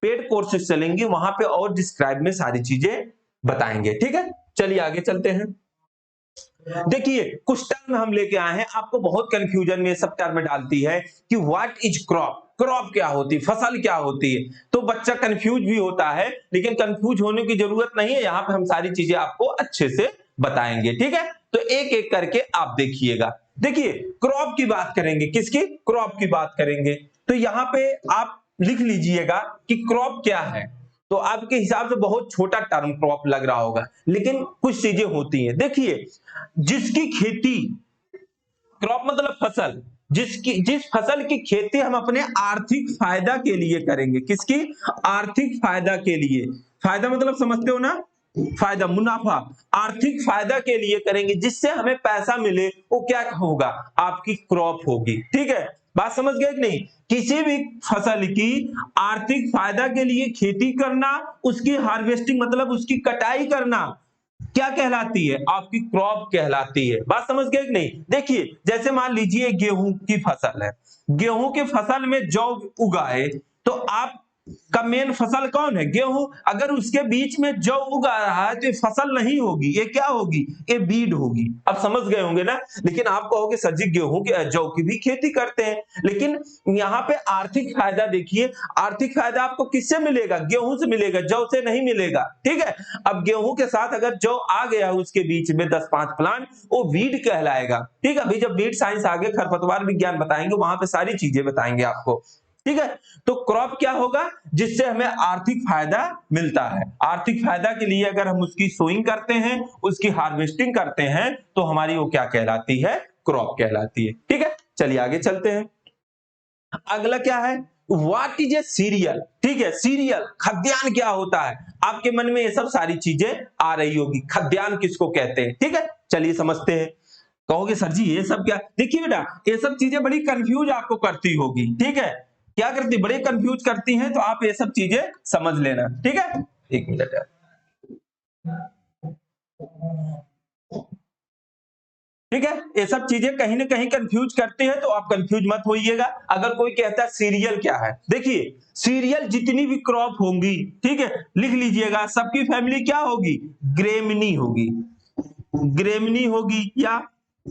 पेड कोर्सेज चलेंगे वहां पे और डिस्क्राइब में सारी चीजें बताएंगे, ठीक है। चलिए आगे चलते हैं। देखिए कुछ टर्म हम लेके आए हैं, आपको बहुत कंफ्यूजन में सब टर्म डालती है कि व्हाट इज क्रॉप, क्रॉप क्या होती है, फसल क्या होती है। तो बच्चा कंफ्यूज भी होता है, लेकिन कंफ्यूज होने की जरूरत नहीं है, यहाँ पे हम सारी चीजें आपको अच्छे से बताएंगे, ठीक है। तो एक एक करके आप देखिएगा। देखिए क्रॉप की बात करेंगे, किसकी, क्रॉप की बात करेंगे। तो यहाँ पे आप लिख लीजिएगा कि क्रॉप क्या है। तो आपके हिसाब से बहुत छोटा टर्म क्रॉप लग रहा होगा, लेकिन कुछ चीजें होती हैं। देखिए जिसकी खेती, क्रॉप मतलब फसल, जिस फसल की खेती हम अपने आर्थिक फायदा के लिए करेंगे, किसकी, आर्थिक फायदा के लिए। फायदा मतलब समझते हो ना, फायदा, मुनाफा, आर्थिक फायदा के लिए करेंगे, जिससे हमें पैसा मिले, वो क्या होगा, आपकी क्रॉप होगी, ठीक है। बात समझ गए कि नहीं। किसी भी फसल की आर्थिक फायदा के लिए खेती करना, उसकी हार्वेस्टिंग मतलब उसकी कटाई करना, क्या कहलाती है, आपकी क्रॉप कहलाती है। बात समझ गए कि नहीं। देखिए जैसे मान लीजिए गेहूं की फसल है, गेहूं की फसल में जौ उगाए, तो आप का मेन फसल कौन है, गेहूं। अगर उसके बीच में जौ उगा रहा है तो ये फसल नहीं होगी, ये क्या होगी, ये बीड होगी। अब समझ गए होंगे ना। लेकिन आप कहोगे सर जी गेहूं के जौ की भी खेती करते हैं, लेकिन यहाँ पे आर्थिक फायदा देखिए, आर्थिक फायदा आपको किससे मिलेगा, गेहूं से मिलेगा, जौ से नहीं मिलेगा, ठीक है। अब गेहूं के साथ अगर जौ आ गया उसके बीच में 10-5 प्लांट, वो वीड कहलाएगा, ठीक है। अभी जब वीड साइंस आगे खरपतवार विज्ञान बताएंगे वहां पे सारी चीजें बताएंगे आपको, ठीक है। तो क्रॉप क्या होगा, जिससे हमें आर्थिक फायदा मिलता है। आर्थिक फायदा के लिए अगर हम उसकी सोइंग करते हैं, उसकी हार्वेस्टिंग करते हैं, तो हमारी वो क्या कहलाती है, क्रॉप कहलाती है, ठीक है। चलिए आगे चलते हैं। अगला क्या है, व्हाट इज ए सीरियल, ठीक है। सीरियल, खाद्यान्न क्या होता है। आपके मन में ये सब सारी चीजें आ रही होगी, खाद्यान्न किसको कहते हैं, ठीक है। चलिए समझते हैं। कहोगे सर जी ये सब क्या, देखिए बेटा ये सब चीजें बड़ी कंफ्यूज आपको करती होगी, ठीक है। क्या करती, बड़े कंफ्यूज करती हैं, तो आप ये सब चीजें समझ लेना, ठीक है। एक मिनट यार, ठीक है। ये सब चीजें कहीं ना कहीं कंफ्यूज करती है, तो आप कंफ्यूज मत होइएगा। अगर कोई कहता है सीरियल क्या है, देखिए सीरियल जितनी भी क्रॉप होंगी, ठीक है, लिख लीजिएगा, सबकी फैमिली क्या होगी, ग्रेमिनी होगी, ग्रेमिनी होगी या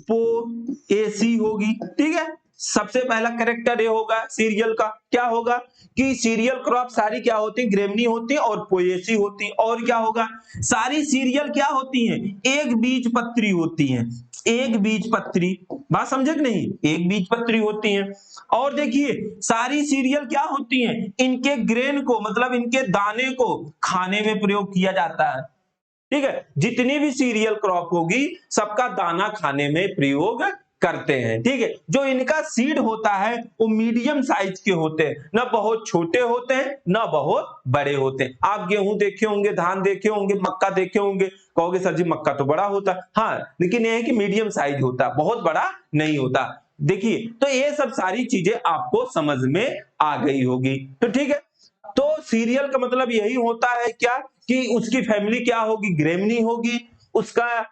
पोएसी होगी, ठीक है। सबसे पहला करेक्टर ये होगा सीरियल का, क्या होगा कि सीरियल क्रॉप सारी क्या होती है, ग्रेमिनी होती है और पोएसी होती है। और क्या होगा, सारी सीरियल क्या होती हैं, एक बीज पत्री होती हैं, एक बीज पत्री। बात समझे कि नहीं, एक बीज पत्री होती हैं। और देखिए सारी सीरियल क्या होती हैं, इनके ग्रेन को मतलब इनके दाने को खाने में प्रयोग किया जाता है, ठीक है। जितनी भी सीरियल क्रॉप होगी सबका दाना खाने में प्रयोग करते हैं, ठीक है। जो इनका सीड होता है वो मीडियम साइज के होते हैं, ना बहुत छोटे होते हैं ना बहुत बड़े होते हैं। आप गेहूं देखे होंगे, धान देखे होंगे, मक्का देखे होंगे, कहोगे सर जी मक्का तो बड़ा होता है, हाँ, लेकिन यह है कि मीडियम साइज होता है, बहुत बड़ा नहीं होता। देखिए तो ये सब सारी चीजें आपको समझ में आ गई होगी, तो ठीक है। तो सीरियल का मतलब यही होता है क्या कि उसकी फैमिली क्या होगी, ग्रेमिनी होगी, उसका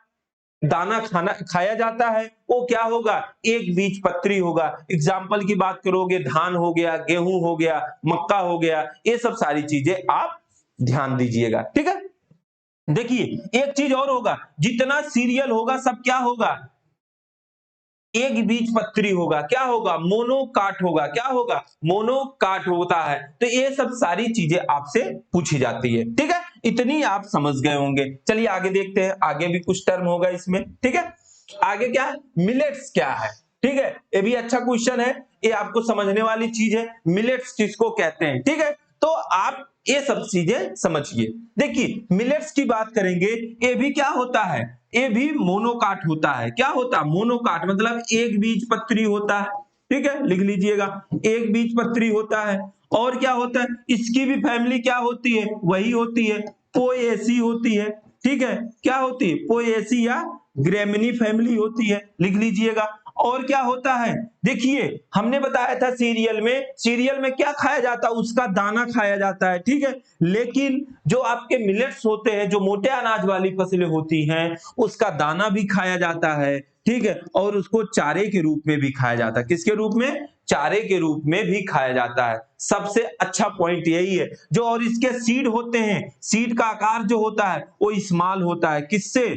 दाना खाना खाया जाता है, वो क्या होगा, एक बीज पत्री होगा। एग्जाम्पल की बात करोगे, धान हो गया, गेहूं हो गया, मक्का हो गया, ये सब सारी चीजें आप ध्यान दीजिएगा, ठीक है। देखिए एक चीज और होगा, जितना सीरियल होगा सब क्या होगा, एक बीज पत्री होगा, क्या होगा, मोनोकाट होगा, क्या होगा, मोनोकाट होता है। तो ये सब सारी चीजें आपसे पूछी जाती है, ठीक है। इतनी आप समझ गए होंगे। चलिए आगे देखते हैं, आगे भी कुछ टर्म होगा इसमें, ठीक है। आगे क्या है, मिलेट्स क्या है, ठीक है। ये भी अच्छा क्वेश्चन है, ये आपको समझने वाली चीज है, मिलेट्स किसको कहते हैं, ठीक है। तो आप ये सब चीजें समझिए। देखिए मिलेट्स की बात करेंगे, ये भी क्या होता है, ये भी मोनोकाट होता है। क्या होता है, मोनोकाट मतलब एक बीज पत्री होता है, ठीक है, लिख लीजिएगा, एक बीज पत्री होता है। और क्या होता है, इसकी भी फैमिली क्या होती है, वही होती है, पोएसी होती है, ठीक है। क्या होती है, पोएसी या ग्रेमिनी फैमिली होती है, लिख लीजिएगा। और क्या होता है, देखिए हमने बताया था सीरियल में क्या खाया जाता है, उसका दाना खाया जाता है, ठीक है। लेकिन जो आपके मिलेट्स होते हैं, जो मोटे अनाज वाली फसलें होती हैं, उसका दाना भी खाया जाता है, ठीक है, और उसको चारे के रूप में भी खाया जाता है। किसके रूप में? चारे के रूप में भी खाया जाता है। सबसे अच्छा पॉइंट यही है। जो और इसके सीड होते हैं, सीड का आकार जो होता है वो स्मॉल होता है। किससे?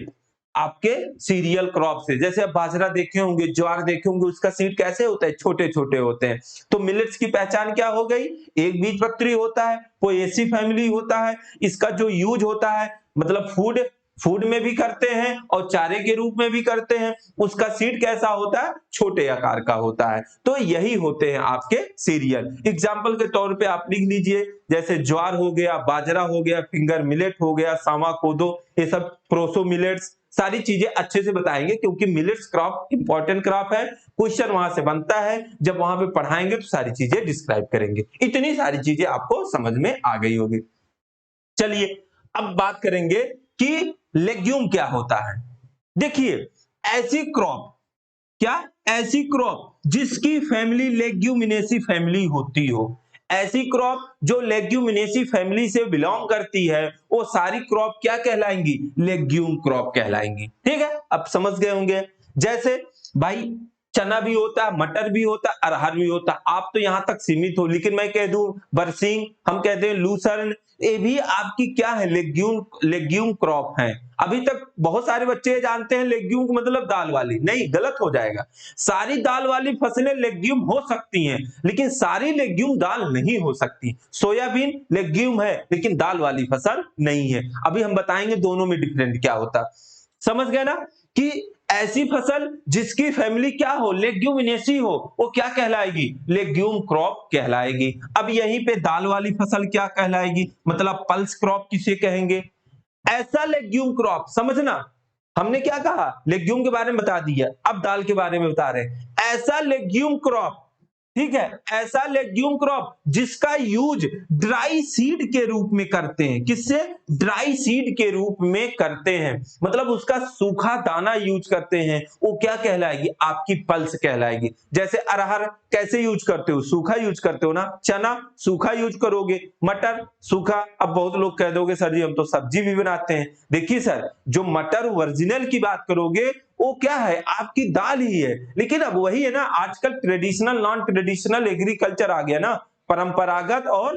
आपके सीरियल क्रॉप से। जैसे आप बाजरा देखे होंगे, ज्वार देखे होंगे, उसका सीड कैसे होता है? छोटे छोटे होते हैं। तो मिलेट्स की पहचान क्या हो गई? एक बीजपत्री होता है, पोएसी फैमिली होता है। इसका जो यूज होता है, मतलब फूड में भी करते हैं और चारे के रूप में भी करते हैं। उसका सीड कैसा होता है? छोटे आकार का होता है। तो यही होते हैं आपके सीरियल। एग्जाम्पल के तौर पे आप लिख लीजिए, जैसे ज्वार हो गया, बाजरा हो गया, फिंगर मिलेट हो गया, सावा कोदो, ये सब प्रोसो मिलेट्स, सारी चीजें अच्छे से बताएंगे क्योंकि मिलेट्स क्रॉप इंपॉर्टेंट क्रॉप है। क्वेश्चन वहां से बनता है, जब वहां पे पढ़ाएंगे तो सारी चीजें डिस्क्राइब करेंगे। इतनी सारी चीजें आपको समझ में आ गई होगी। चलिए अब बात करेंगे कि लेग्यूम क्या होता है। देखिए, ऐसी क्रॉप, क्या? ऐसी क्रॉप जिसकी फैमिली लेग्यूमिनेसी फैमिली होती हो। ऐसी क्रॉप जो लेग्यूमिनेसी फैमिली से बिलोंग करती है, वो सारी क्रॉप क्या कहलाएंगी? Legume crop कहलाएंगी। ठीक है, अब समझ गए होंगे। जैसे भाई चना भी होता है, मटर भी होता है, अरहर भी होता है। आप तो यहां तक सीमित हो, लेकिन मैं कह दूं बरसीम, हम कहते हैं लूसर्न, ये भी आपकी क्या है? लेग्यूम क्रॉप है। अभी तक बहुत सारे बच्चे जानते हैं लेग्यूम मतलब दाल वाली, नहीं, गलत हो जाएगा। सारी दाल वाली फसलें लेग्यूम हो सकती हैं, लेकिन सारी लेग्यूम दाल नहीं हो सकती। सोयाबीन लेग्यूम है लेकिन दाल वाली फसल नहीं है। अभी हम बताएंगे दोनों में डिफरेंट क्या होता। समझ गए ना कि ऐसी फसल जिसकी फैमिली क्या हो? लेग्यूमिनेसी हो, वो क्या कहलाएगी? लेग्यूम क्रॉप कहलाएगी। अब यहीं पे दाल वाली फसल क्या कहलाएगी? मतलब पल्स क्रॉप किसे कहेंगे? ऐसा लेग्यूम क्रॉप, समझना, हमने क्या कहा? लेग्यूम के बारे में बता दिया, अब दाल के बारे में बता रहे हैं। ऐसा लेग्यूम क्रॉप, ठीक है, ऐसा लेग्यूम क्रॉप जिसका यूज ड्राई सीड के रूप में करते हैं। किससे? ड्राई सीड के रूप में करते हैं, मतलब उसका सूखा दाना यूज करते हैं। वो क्या कहलाएगी? आपकी पल्स कहलाएगी। जैसे अरहर कैसे यूज करते हो? सूखा यूज करते हो ना। चना सूखा यूज करोगे, मटर सूखा। अब बहुत लोग कह दोगे सर जी हम तो सब्जी भी बनाते हैं। देखिए सर, जो मटर ओरिजिनल की बात करोगे वो क्या है? आपकी दाल ही है। लेकिन अब वही है ना, आजकल ट्रेडिशनल नॉन ट्रेडिशनल एग्रीकल्चर आ गया ना, परंपरागत और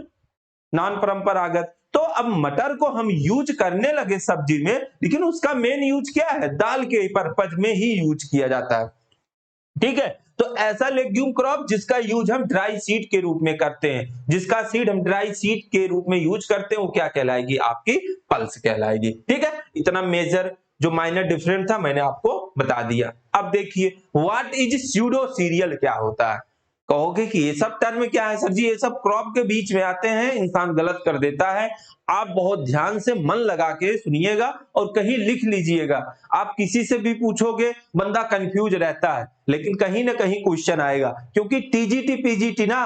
नॉन परंपरागत। तो अब मटर को हम यूज करने लगे सब्जी में, लेकिन उसका मेन यूज क्या है? दाल के पर्पज में ही यूज किया जाता है। ठीक है, तो ऐसा लेग्यूम क्रॉप जिसका यूज हम ड्राई सीड के रूप में करते हैं, जिसका सीड हम ड्राई सीड के रूप में यूज करते हैं, वो क्या कहलाएगी? आपकी पल्स कहलाएगी। ठीक है, इतना मेजर जो माइनर डिफरेंस था मैंने आपको बता दिया। अब देखिए व्हाट इज स्यूडो सीरियल क्या होता है। कहोगे कि ये सब टर्म क्या है सर जी? ये सब क्रॉप के बीच में आते हैं, इंसान गलत कर देता है। आप बहुत ध्यान से मन लगा के सुनिएगा और कहीं लिख लीजिएगा। आप किसी से भी पूछोगे, बंदा कंफ्यूज रहता है, लेकिन कहीं ना कहीं क्वेश्चन आएगा। क्योंकि टीजीटी पीजीटी ना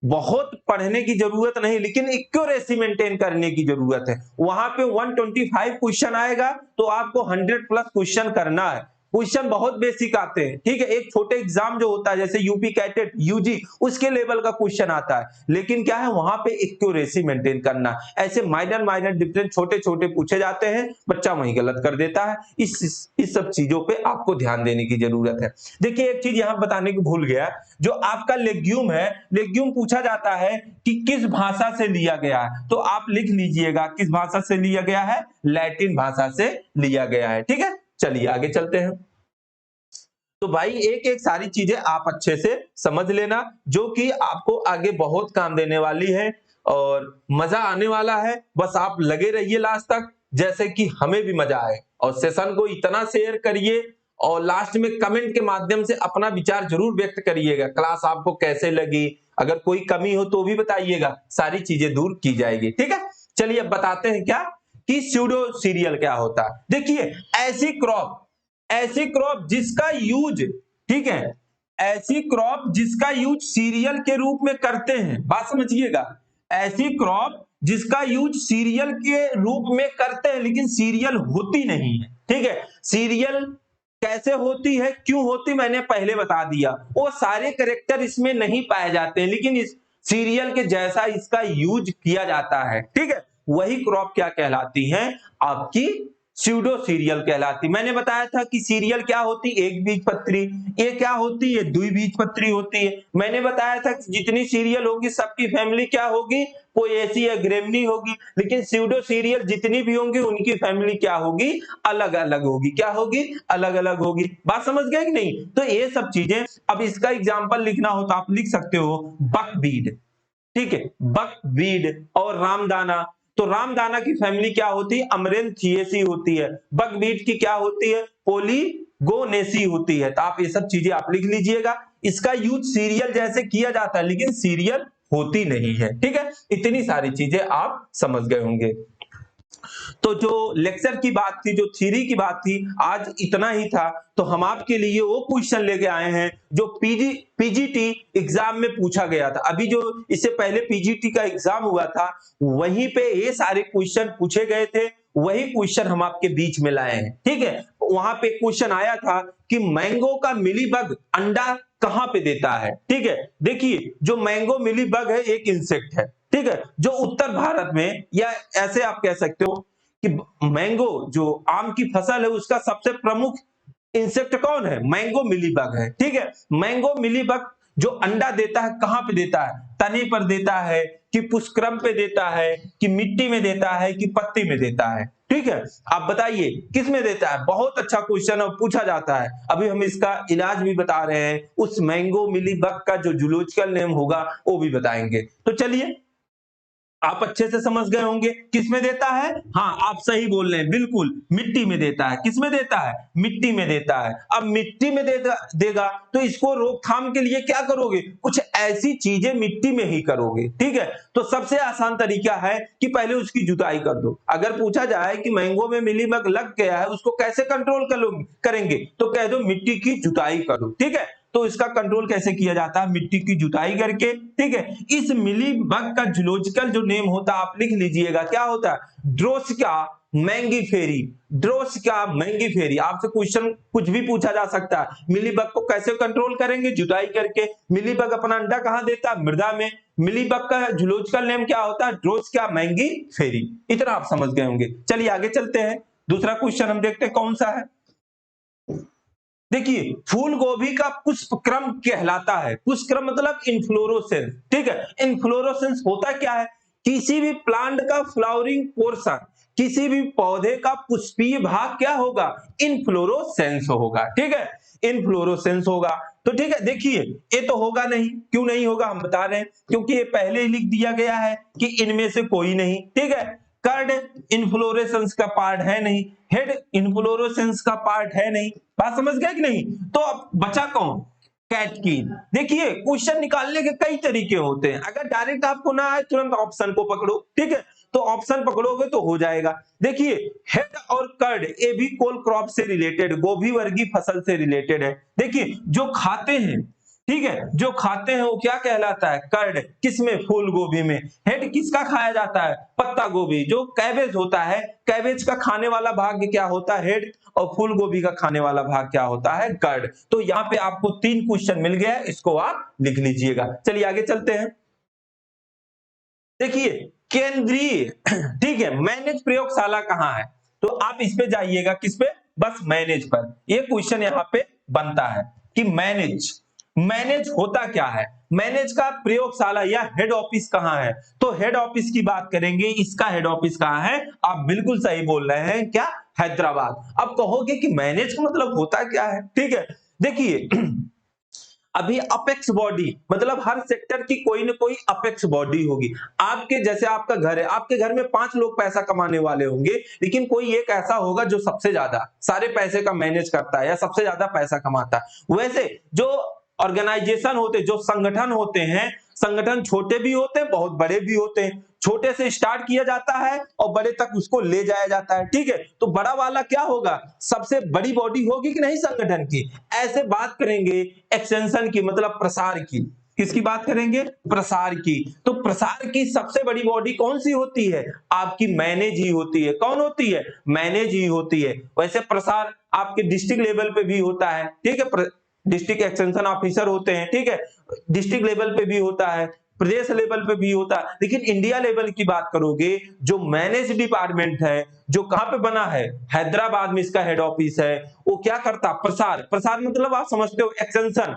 बहुत पढ़ने की जरूरत नहीं, लेकिन एक्यूरेसी मेंटेन करने की जरूरत है। वहां पे 125 क्वेश्चन आएगा तो आपको 100 प्लस क्वेश्चन करना है। क्वेश्चन बहुत बेसिक आते हैं, ठीक है। एक छोटे एग्जाम जो होता है जैसे यूपी कैटेट यूजी, उसके लेवल का क्वेश्चन आता है, लेकिन क्या है वहां पे एक्यूरेसी मेंटेन करना। ऐसे माइनर डिफरेंस छोटे छोटे पूछे जाते हैं, बच्चा वही गलत कर देता है। इस सब चीजों पे आपको ध्यान देने की जरूरत है। देखिए एक चीज यहां बताने को भूल गया, जो आपका लेग्यूम है, लेग्यूम पूछा जाता है कि किस भाषा से लिया गया है, तो आप लिख लीजिएगा किस भाषा से लिया गया है? लैटिन भाषा से लिया गया है। ठीक है, चलिए आगे चलते हैं। तो भाई एक एक सारी चीजें आप अच्छे से समझ लेना, जो कि आपको आगे बहुत काम देने वाली है और मजा आने वाला है। बस आप लगे रहिए लास्ट तक, जैसे कि हमें भी मजा आए। और सेशन को इतना शेयर करिए और लास्ट में कमेंट के माध्यम से अपना विचार जरूर व्यक्त करिएगा। क्लास आपको कैसे लगी, अगर कोई कमी हो तो भी बताइएगा, सारी चीजें दूर की जाएगी। ठीक है, चलिए अब बताते हैं क्या कि स्यूडो सीरियल क्या होता है। देखिए ऐसी क्रॉप जिसका यूज, ठीक है, ऐसी क्रॉप जिसका यूज सीरियल के रूप में करते हैं। बात समझिएगा, ऐसी क्रॉप जिसका यूज सीरियल के रूप में करते हैं लेकिन सीरियल होती नहीं है। ठीक है, सीरियल कैसे होती है, क्यों होती, मैंने पहले बता दिया। वो सारे कैरेक्टर इसमें नहीं पाए जाते हैं, लेकिन इस सीरियल के जैसा इसका यूज किया जाता है, ठीक है। वही क्रॉप क्या कहलाती है, आपकी स्यूडो सीरियल कहलाती। मैंने बताया था कि सीरियल क्या होती, एक बीजपत्री, ये क्या होती है, द्विबीजपत्री होती है। मैंने बताया था कि जितनी सीरियल होगी सबकी फैमिली क्या होगी, पोएसी या ग्रेमनी होगी, लेकिन स्यूडो सीरियल जितनी भी होंगी उनकी फैमिली क्या होगी, अलग अलग होगी। क्या होगी, अलग अलग होगी। बात समझ गए कि नहीं। तो ये सब चीजें, अब इसका एग्जाम्पल लिखना हो तो आप लिख सकते हो बकवीड, ठीक है, बकवीड और रामदाना। तो रामदाना की फैमिली क्या होती है, अमरेंथिएसी होती है। बकवीड की क्या होती है, पोलीगोनेसी होती है। तो आप ये सब चीजें आप लिख लीजिएगा। इसका यूज सीरियल जैसे किया जाता है, लेकिन सीरियल होती नहीं है, ठीक है। इतनी सारी चीजें आप समझ गए होंगे। तो जो लेक्चर की बात थी, जो थ्योरी की बात थी, आज इतना ही था। तो हम आपके लिए वो क्वेश्चन लेके आए हैं जो पीजीटी एग्जाम में पूछा गया था। अभी जो इससे पहले पीजीटी का एग्जाम हुआ था, वहीं पे ये सारे क्वेश्चन पूछे गए थे, वही क्वेश्चन हम आपके बीच में लाए हैं, ठीक है। वहां पे क्वेश्चन आया था कि मैंगो का मिलीबग अंडा कहां पे देता है, ठीक है। देखिए, जो मैंगो मिलीबग है एक इंसेक्ट है, ठीक है, जो उत्तर भारत में, या ऐसे आप कह सकते हो कि मैंगो जो आम की फसल है उसका सबसे प्रमुख इंसेक्ट कौन है, मैंगो मिलीबग है, ठीक है। मैंगो मिलीबग जो अंडा देता है कहां पे देता है, तने पर देता है कि पुष्करम पे देता है कि मिट्टी में देता है कि पत्ती में देता है, ठीक है। आप बताइए किस में देता है। बहुत अच्छा क्वेश्चन और पूछा जाता है। अभी हम इसका इलाज भी बता रहे हैं, उस मैंगो मिलीबग का जो जूलॉजिकल नेम होगा वो भी बताएंगे। तो चलिए, आप अच्छे से समझ गए होंगे किसमें देता है। हाँ, आप सही बोल रहे हैं, बिल्कुल मिट्टी में देता है। किसमें देता है, मिट्टी में देता है। अब मिट्टी में देगा तो इसको रोकथाम के लिए क्या करोगे, कुछ ऐसी चीजें मिट्टी में ही करोगे, ठीक है। तो सबसे आसान तरीका है कि पहले उसकी जुताई कर दो। अगर पूछा जाए कि मैंगो में मिलीबग लग गया है, उसको कैसे कंट्रोल करेंगे, तो कह दो मिट्टी की जुताई करो, ठीक है। तो इसका कंट्रोल कैसे किया जाता है, मिट्टी की जुताई करके, ठीक है। इस मिलीबग का जूलॉजिकल जो नेम होता है आप लिख लीजिएगा, क्या होता है, ड्रोसिका मैंगीफेरी। ड्रोसिका मैंगीफेरी। आपसे क्वेश्चन कुछ भी पूछा जा सकता है, मिलीबग को कैसे कंट्रोल करेंगे, जुताई करके। मिलीबग अपना अंडा कहां देता है, मृदा में। मिलीबग का जूलॉजिकल नेम क्या होता है, ड्रोसिका मैंगीफेरी। इतना आप समझ गए होंगे। चलिए आगे चलते हैं, दूसरा क्वेश्चन हम देखते हैं कौन सा है। देखिए, फूल गोभी का पुष्प क्रम कहलाता है। पुष्प क्रम मतलब इन्फ्लोरोसेंस, ठीक है। इन्फ्लोरोसेंस होता क्या है, किसी भी प्लांट का फ्लावरिंग पोर्शन, किसी भी पौधे का पुष्पीय भाग क्या होगा, इन्फ्लोरोसेंस होगा, ठीक है। इन्फ्लोरोसेंस होगा। तो ठीक है, देखिए ये तो होगा नहीं। क्यों नहीं होगा, हम बता रहे हैं, क्योंकि ये पहले ही लिख दिया गया है कि इनमें से कोई नहीं, ठीक है। कर्ड इन्फ्लोरेसेंस का पार्ट है नहीं, हेड इन्फ्लोरेसेंस का पार्ट है नहीं। बात समझ गए कि नहीं। तो अब बचा कौन, कैटकीन। देखिए, क्वेश्चन निकालने के कई तरीके होते हैं। अगर डायरेक्ट आपको ना आए, तुरंत ऑप्शन को पकड़ो, ठीक है। तो ऑप्शन पकड़ोगे तो हो जाएगा। देखिए, हेड और कर्ड ये भी कोल क्रॉप से रिलेटेड, गोभी वर्गीय फसल से रिलेटेड है। देखिए, जो खाते हैं, ठीक है, जो खाते हैं वो क्या कहलाता है, कर्ड। किसमें, फूल गोभी में। हेड किसका खाया जाता है, पत्ता गोभी। जो कैबेज होता है, कैबेज का खाने वाला भाग क्या होता है, हेड। और फूल गोभी का खाने वाला भाग क्या होता है, कर्ड। तो यहाँ पे आपको 3 क्वेश्चन मिल गया है, इसको आप लिख लीजिएगा। चलिए आगे चलते हैं। देखिए, केंद्रीय ठीक है, मैनेज प्रयोगशाला कहाँ है, तो आप इस पे जाइएगा, किस पे, बस मैनेज पर। ये क्वेश्चन यहाँ पे बनता है कि मैनेज, मैनेज होता क्या है, मैनेज का प्रयोगशाला या हेड ऑफिस कहाँ है। तो हेड ऑफिस की बात करेंगे, इसका हेड ऑफिस कहाँ है, आप बिल्कुल सही बोल रहे हैं, क्या, हैदराबाद। अब कहोगे कि मैनेज का मतलब होता क्या है, ठीक है। देखिए, अभी अपेक्स बॉडी मतलब हर सेक्टर की कोई ना कोई अपेक्स बॉडी होगी। आपके जैसे आपका घर है, आपके घर में 5 लोग पैसा कमाने वाले होंगे, लेकिन कोई एक ऐसा होगा जो सबसे ज्यादा सारे पैसे का मैनेज करता है या सबसे ज्यादा पैसा कमाता है। वैसे जो ऑर्गेनाइजेशन होते, जो संगठन होते हैं, संगठन छोटे भी होते हैं, बहुत बड़े भी होते हैं। छोटे से स्टार्ट किया जाता है और बड़े तक उसको ले जाया जाता है, ठीक है। तो बड़ा वाला क्या होगा, सबसे बड़ी बॉडी होगी कि नहीं संगठन की। ऐसे बात करेंगे एक्सटेंशन की, मतलब प्रसार की, किसकी बात करेंगे? प्रसार की। तो प्रसार की सबसे बड़ी बॉडी कौन सी होती है? आपकी मैनेज ही होती है। कौन होती है? मैनेज ही होती है। वैसे प्रसार आपके डिस्ट्रिक्ट लेवल पे भी होता है, ठीक है, डिस्ट्रिक्ट एक्सटेंशन ऑफिसर होते हैं, ठीक है, डिस्ट्रिक्ट लेवल पे भी होता है, प्रदेश लेवल पे भी होता है, लेकिन इंडिया लेवल की बात करोगे, जो मैनेज डिपार्टमेंट है, जो कहां पे बना है? हैदराबाद में इसका हेड ऑफिस है। वो क्या करता? प्रसार। प्रसार मतलब आप समझते हो एक्सटेंशन।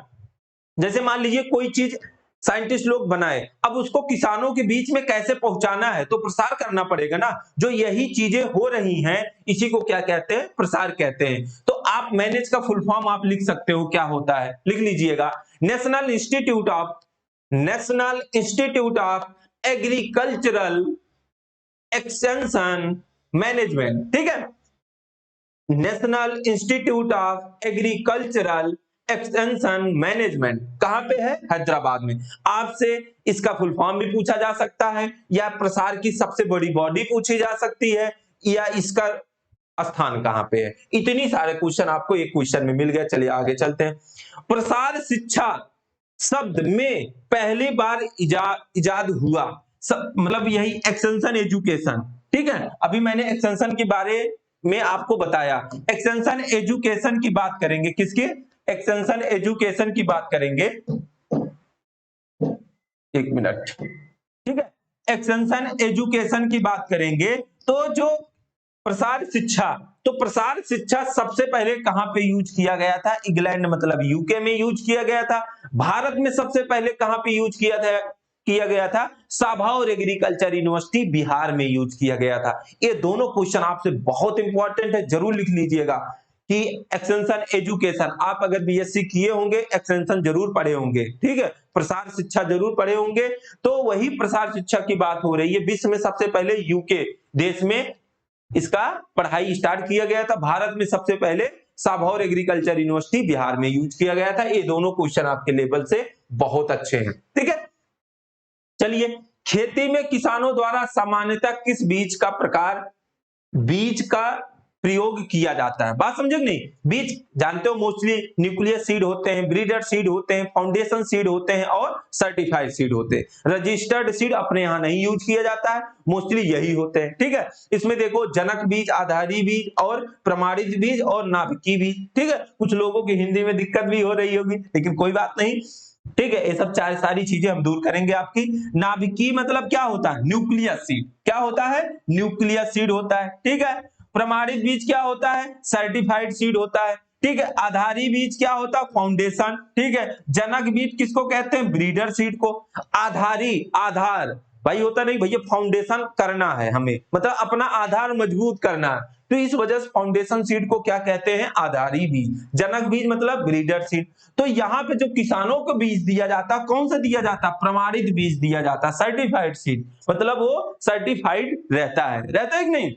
जैसे मान लीजिए कोई चीज साइंटिस्ट लोग बनाए, अब उसको किसानों के बीच में कैसे पहुंचाना है, तो प्रसार करना पड़ेगा ना। जो यही चीजें हो रही हैं, इसी को क्या कहते हैं? प्रसार कहते हैं। तो आप मैनेज का फुल फॉर्म आप लिख सकते हो, क्या होता है, लिख लीजिएगा। National institute of agricultural extension management, ठीक है। National institute of agricultural extension management कहां पे है? हैदराबाद में। आपसे इसका फुल फॉर्म भी पूछा जा सकता है, या प्रसार की सबसे बड़ी बॉडी पूछी जा सकती है, या इसका स्थान कहां पे है। इतनी सारे क्वेश्चन आपको एक क्वेश्चन में मिल गया। चलिए आगे चलते हैं। प्रसार शिक्षा शब्द में पहली बार इजाद हुआ, मतलब यही एक्सटेंशन एजुकेशन, ठीक है। अभी मैंने एक्सटेंशन के बारे में आपको बताया। एक्सटेंशन एजुकेशन की बात करेंगे, किसके? एक्सटेंशन एजुकेशन की बात करेंगे, एक मिनट, ठीक है। एक्सटेंशन एजुकेशन की बात करेंगे, तो जो प्रसार शिक्षा, तो प्रसार शिक्षा सबसे पहले कहां पे यूज किया गया था? इंग्लैंड मतलब यूके में यूज किया गया था। भारत में सबसे पहले कहां पे यूज किया गया था? साभा और एग्रीकल्चर यूनिवर्सिटी बिहार में यूज किया गया था। ये दोनों क्वेश्चन आपसे बहुत इंपॉर्टेंट है, जरूर लिख लीजिएगा कि एक्सटेंशन एजुकेशन, आप अगर बीएससी किए होंगे एक्सटेंशन जरूर पढ़े होंगे, ठीक है, प्रसार शिक्षा जरूर पढ़े होंगे। तो वही प्रसार शिक्षा की बात हो रही है। विश्व में सबसे पहले यूके देश में इसका पढ़ाई स्टार्ट किया गया था। भारत में सबसे पहले साभौर एग्रीकल्चर यूनिवर्सिटी बिहार में यूज किया गया था। ये दोनों क्वेश्चन आपके लेवल से बहुत अच्छे हैं, ठीक है। चलिए, खेती में किसानों द्वारा सामान्यतः किस बीज का प्रयोग किया जाता है? बात समझे नहीं? बीज जानते हो, मोस्टली न्यूक्लियस सीड होते हैं, ब्रीडर सीड होते हैं, फाउंडेशन सीड होते हैं और सर्टिफाइड सीड होते हैं। रजिस्टर्ड सीड अपने यहां नहीं यूज किया जाता है, मोस्टली यही होते हैं, ठीक है। इसमें देखो जनक बीज, आधारी बीज और प्रमाणित बीज और नाभिकीय बीज, ठीक है। कुछ लोगों की हिंदी में दिक्कत भी हो रही होगी, लेकिन कोई बात नहीं, ठीक है। ये सब सारी चीजें हम दूर करेंगे आपकी। नाभिकीय मतलब क्या होता है? Nucleus seed. क्या होता है? न्यूक्लियस सीड होता है, ठीक है। प्रमाणित बीज क्या होता है? सर्टिफाइड सीड होता है, ठीक है। आधारी बीज क्या होता है? फाउंडेशन, ठीक है। जनक बीज किसको कहते हैं? ब्रीडर सीड को। आधार भाई होता नहीं भैया, फाउंडेशन करना है हमें, मतलब अपना आधार मजबूत करना है, तो इस वजह से फाउंडेशन सीड को क्या कहते हैं? आधारी बीज। जनक बीज मतलब ब्रीडर सीड। तो यहाँ पे जो किसानों को बीज दिया जाता, कौन सा दिया जाता? प्रमाणित बीज दिया जाता, सर्टिफाइड सीड, मतलब वो सर्टिफाइड रहता है कि नहीं।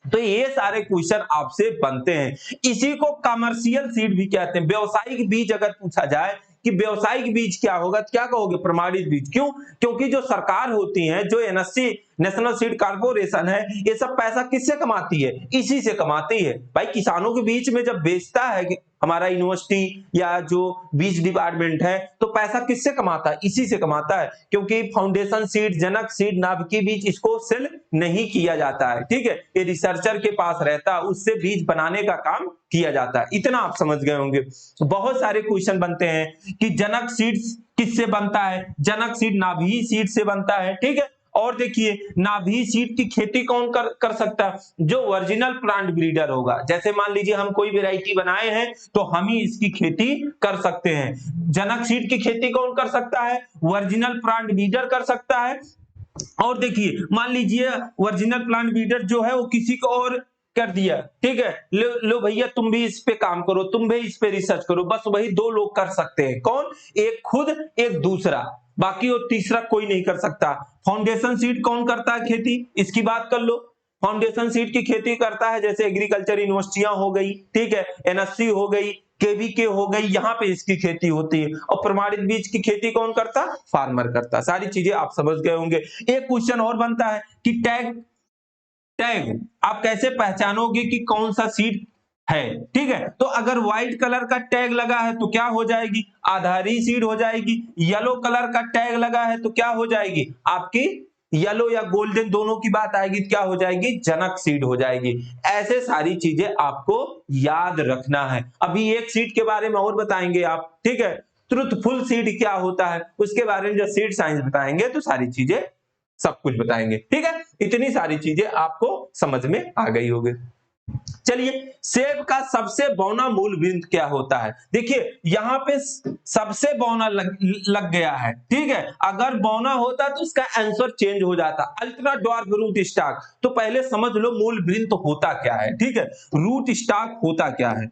तो ये सारे क्वेश्चन आपसे बनते हैं। इसी को कमर्शियल सीड भी कहते हैं। व्यवसायिक बीज अगर पूछा जाए कि व्यवसायिक बीज क्या होगा, क्या कहोगे? प्रमाणित बीज। क्यों? क्योंकि जो सरकार होती है, जो एनएससी नेशनल सीड कॉर्पोरेशन है, ये सब पैसा किससे कमाती है? इसी से कमाती है। भाई किसानों के बीच में जब बेचता है हमारा यूनिवर्सिटी या जो बीज डिपार्टमेंट है, तो पैसा किससे कमाता है? इसी से कमाता है, क्योंकि फाउंडेशन सीड, जनक सीड, नाभिकीय बीज इसको सेल नहीं किया जाता है, ठीक है। ये रिसर्चर के पास रहता है, उससे बीज बनाने का काम किया जाता है। इतना आप समझ गए होंगे। बहुत सारे क्वेश्चन बनते हैं कि जनक सीड किससे बनता है? जनक सीड नाभि सीड से बनता है, ठीक है। और देखिए, नाभि सीड की खेती कौन कर सकता है? जो ओरिजिनल प्लांट ब्रीडर होगा। जैसे मान लीजिए हम कोई वैरायटी बनाए हैं, तो हम ही इसकी खेती कर सकते हैं। जनक सीड की खेती कौन कर सकता है? ओरिजिनल प्लांट ब्रीडर कर सकता है। और देखिए, मान लीजिए ओरिजिनल प्लांट ब्रीडर जो है वो किसी को और कर दिया, ठीक है, लो भैया तुम भी इस पे काम करो, तुम भी इस पे रिसर्च करो, बस वही दो लोग कर सकते हैं। कौन? एक खुद, एक दूसरा, बाकी वो तीसरा कोई नहीं कर सकता। फाउंडेशन सीड कौन करता है खेती? इसकी बात कर लो। फाउंडेशन सीड की खेती करता है जैसे एग्रीकल्चर यूनिवर्सिटियां हो गई, ठीक है, एनएससी हो गई, केवीके हो गई, यहाँ पे इसकी खेती होती है। और प्रमाणित बीज की खेती कौन करता? फार्मर करता। सारी चीजें आप समझ गए होंगे। एक क्वेश्चन और बनता है कि टैग आप कैसे पहचानोगे कि कौन सा सीड है, ठीक है। तो अगर व्हाइट कलर का टैग लगा है तो क्या हो जाएगी, आधारी सीड हो जाएगी। येलो कलर का टैग लगा है तो क्या हो जाएगी, आपकी येलो या गोल्डन दोनों की बात आएगी, क्या हो जाएगी, जनक सीड हो जाएगी। ऐसे सारी चीजें आपको याद रखना है। अभी एक सीड के बारे में और बताएंगे आप, ठीक है। ट्रुथफुल सीड क्या होता है उसके बारे में जब सीड साइंस बताएंगे तो सारी चीजें सब कुछ बताएंगे, ठीक है। इतनी सारी चीजें आपको समझ में आ गई होगी। चलिए, सेब का सबसे बौना मूल बिंदु क्या होता है। देखिए यहां पे सबसे बौना लग गया है, ठीक है। अगर बौना होता तो उसका आंसर चेंज हो जाता, अल्ट्रा डॉर्फ रूट स्टॉक। तो पहले समझ लो मूल बिंदु तो होता क्या है, ठीक है। रूट स्टॉक होता क्या है,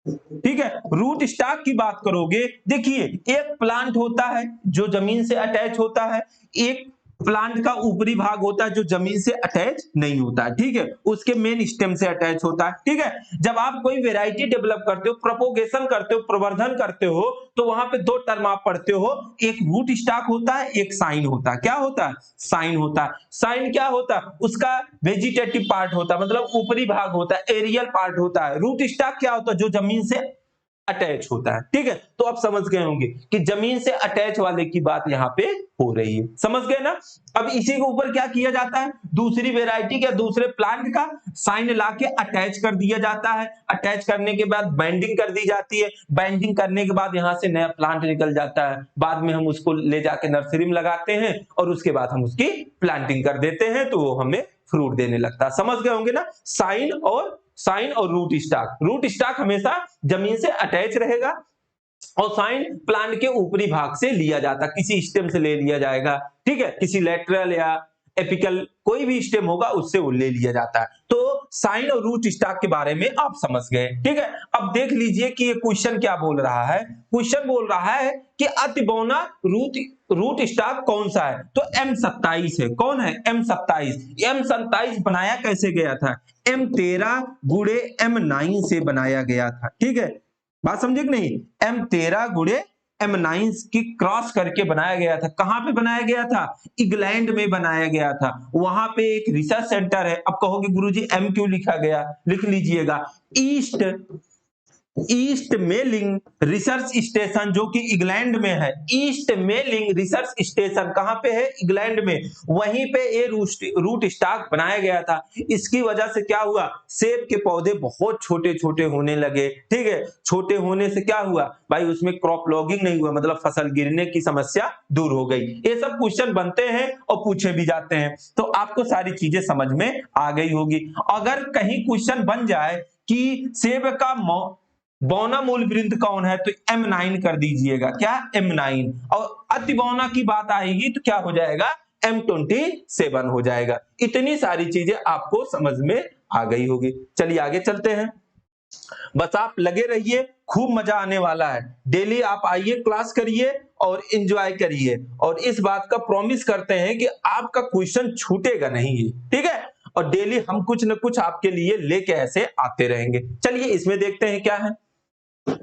ठीक है। रूट स्टॉक की बात करोगे, देखिए एक प्लांट होता है जो जमीन से अटैच होता है, एक प्लांट का ऊपरी भाग होता है जो जमीन से अटैच नहीं होता है, ठीक है। उसके मेन स्टेम से अटैच होता है, ठीक है। जब आप कोई वेराइटी डेवलप करते हो, प्रोपोगेशन करते हो, प्रवर्धन करते हो, तो वहां पे दो टर्म आप पढ़ते हो, एक रूट स्टॉक होता है, एक साइन होता है। क्या होता है, साइन होता है। साइन क्या होता है, उसका वेजिटेटिव पार्ट होता है, मतलब ऊपरी भाग होता है, एरियल पार्ट होता है। रूट स्टॉक क्या होता है, जो जमीन से अटैच होता है, ठीक है। तो आप समझ गए होंगे कि जमीन से अटैच वाले की बात यहाँ पे हो रही है, समझ गए ना। अब इसी के ऊपर क्या किया जाता है, दूसरी वेराइटी का दूसरे प्लांट का साइन लाके अटैच कर दिया जाता है। अटैच करने के बाद बाइंडिंग कर दी जाती है, बाइंडिंग करने के बाद यहाँ से नया प्लांट निकल जाता है। बाद में हम उसको ले जाके नर्सरी में लगाते हैं और उसके बाद हम उसकी प्लांटिंग कर देते हैं, तो वो हमें फ्रूट देने लगता है। समझ गए होंगे ना, साइन और रूट स्टॉक। रूट स्टॉक हमेशा जमीन से अटैच रहेगा और साइन प्लांट के ऊपरी भाग से लिया जाता, किसी स्टेम से ले लिया जाएगा, ठीक है। किसी लेटरल या एपिकल कोई भी स्टेम होगा उससे वो ले लिया जाता है। तो साइन और रूट स्टॉक के बारे में आप समझ गए, ठीक है। अब देख लीजिए कि ये क्वेश्चन क्या बोल रहा है। क्वेश्चन बोल रहा है कि अति बौना रूट स्टॉक कौन सा है, तो M27 है। कौन है, M27 बनाया कैसे गया था, M13 गुणे M9 से बनाया गया था, ठीक है। बात समझे कि नहीं, M13 गुणे M9 की क्रॉस करके बनाया गया था। कहां पे बनाया गया था, इंग्लैंड में बनाया गया था। वहां पे एक रिसर्च सेंटर है। अब कहोगे गुरुजी M क्यों लिखा गया, लिख लीजिएगा, ईस्ट मेलिंग रिसर्च स्टेशन, जो कि इंग्लैंड में है। ईस्ट मेलिंग रिसर्च स्टेशन कहां पे है, इंग्लैंड में। वहीं पे ये रूट स्टॉक बनाया गया था। इसकी वजह से क्या हुआ, सेब के पौधे बहुत छोटे छोटे होने लगे, ठीक है। छोटे होने से क्या हुआ भाई, उसमें क्रॉप लॉगिंग नहीं हुआ, मतलब फसल गिरने की समस्या दूर हो गई। ये सब क्वेश्चन बनते हैं और पूछे भी जाते हैं, तो आपको सारी चीजें समझ में आ गई होगी। अगर कहीं क्वेश्चन बन जाए कि सेब का बौना मूल वृंत कौन है, तो M9 कर दीजिएगा, क्या, M9। और अति बौना की बात आएगी तो क्या हो जाएगा, M27 हो जाएगा। इतनी सारी चीजें आपको समझ में आ गई होगी। चलिए आगे चलते हैं, बस आप लगे रहिए, खूब मजा आने वाला है। डेली आप आइए, क्लास करिए और एंजॉय करिए, और इस बात का प्रॉमिस करते हैं कि आपका क्वेश्चन छूटेगा नहीं, ठीक है। और डेली हम कुछ न कुछ आपके लिए लेके ऐसे आते रहेंगे। चलिए इसमें देखते हैं क्या है।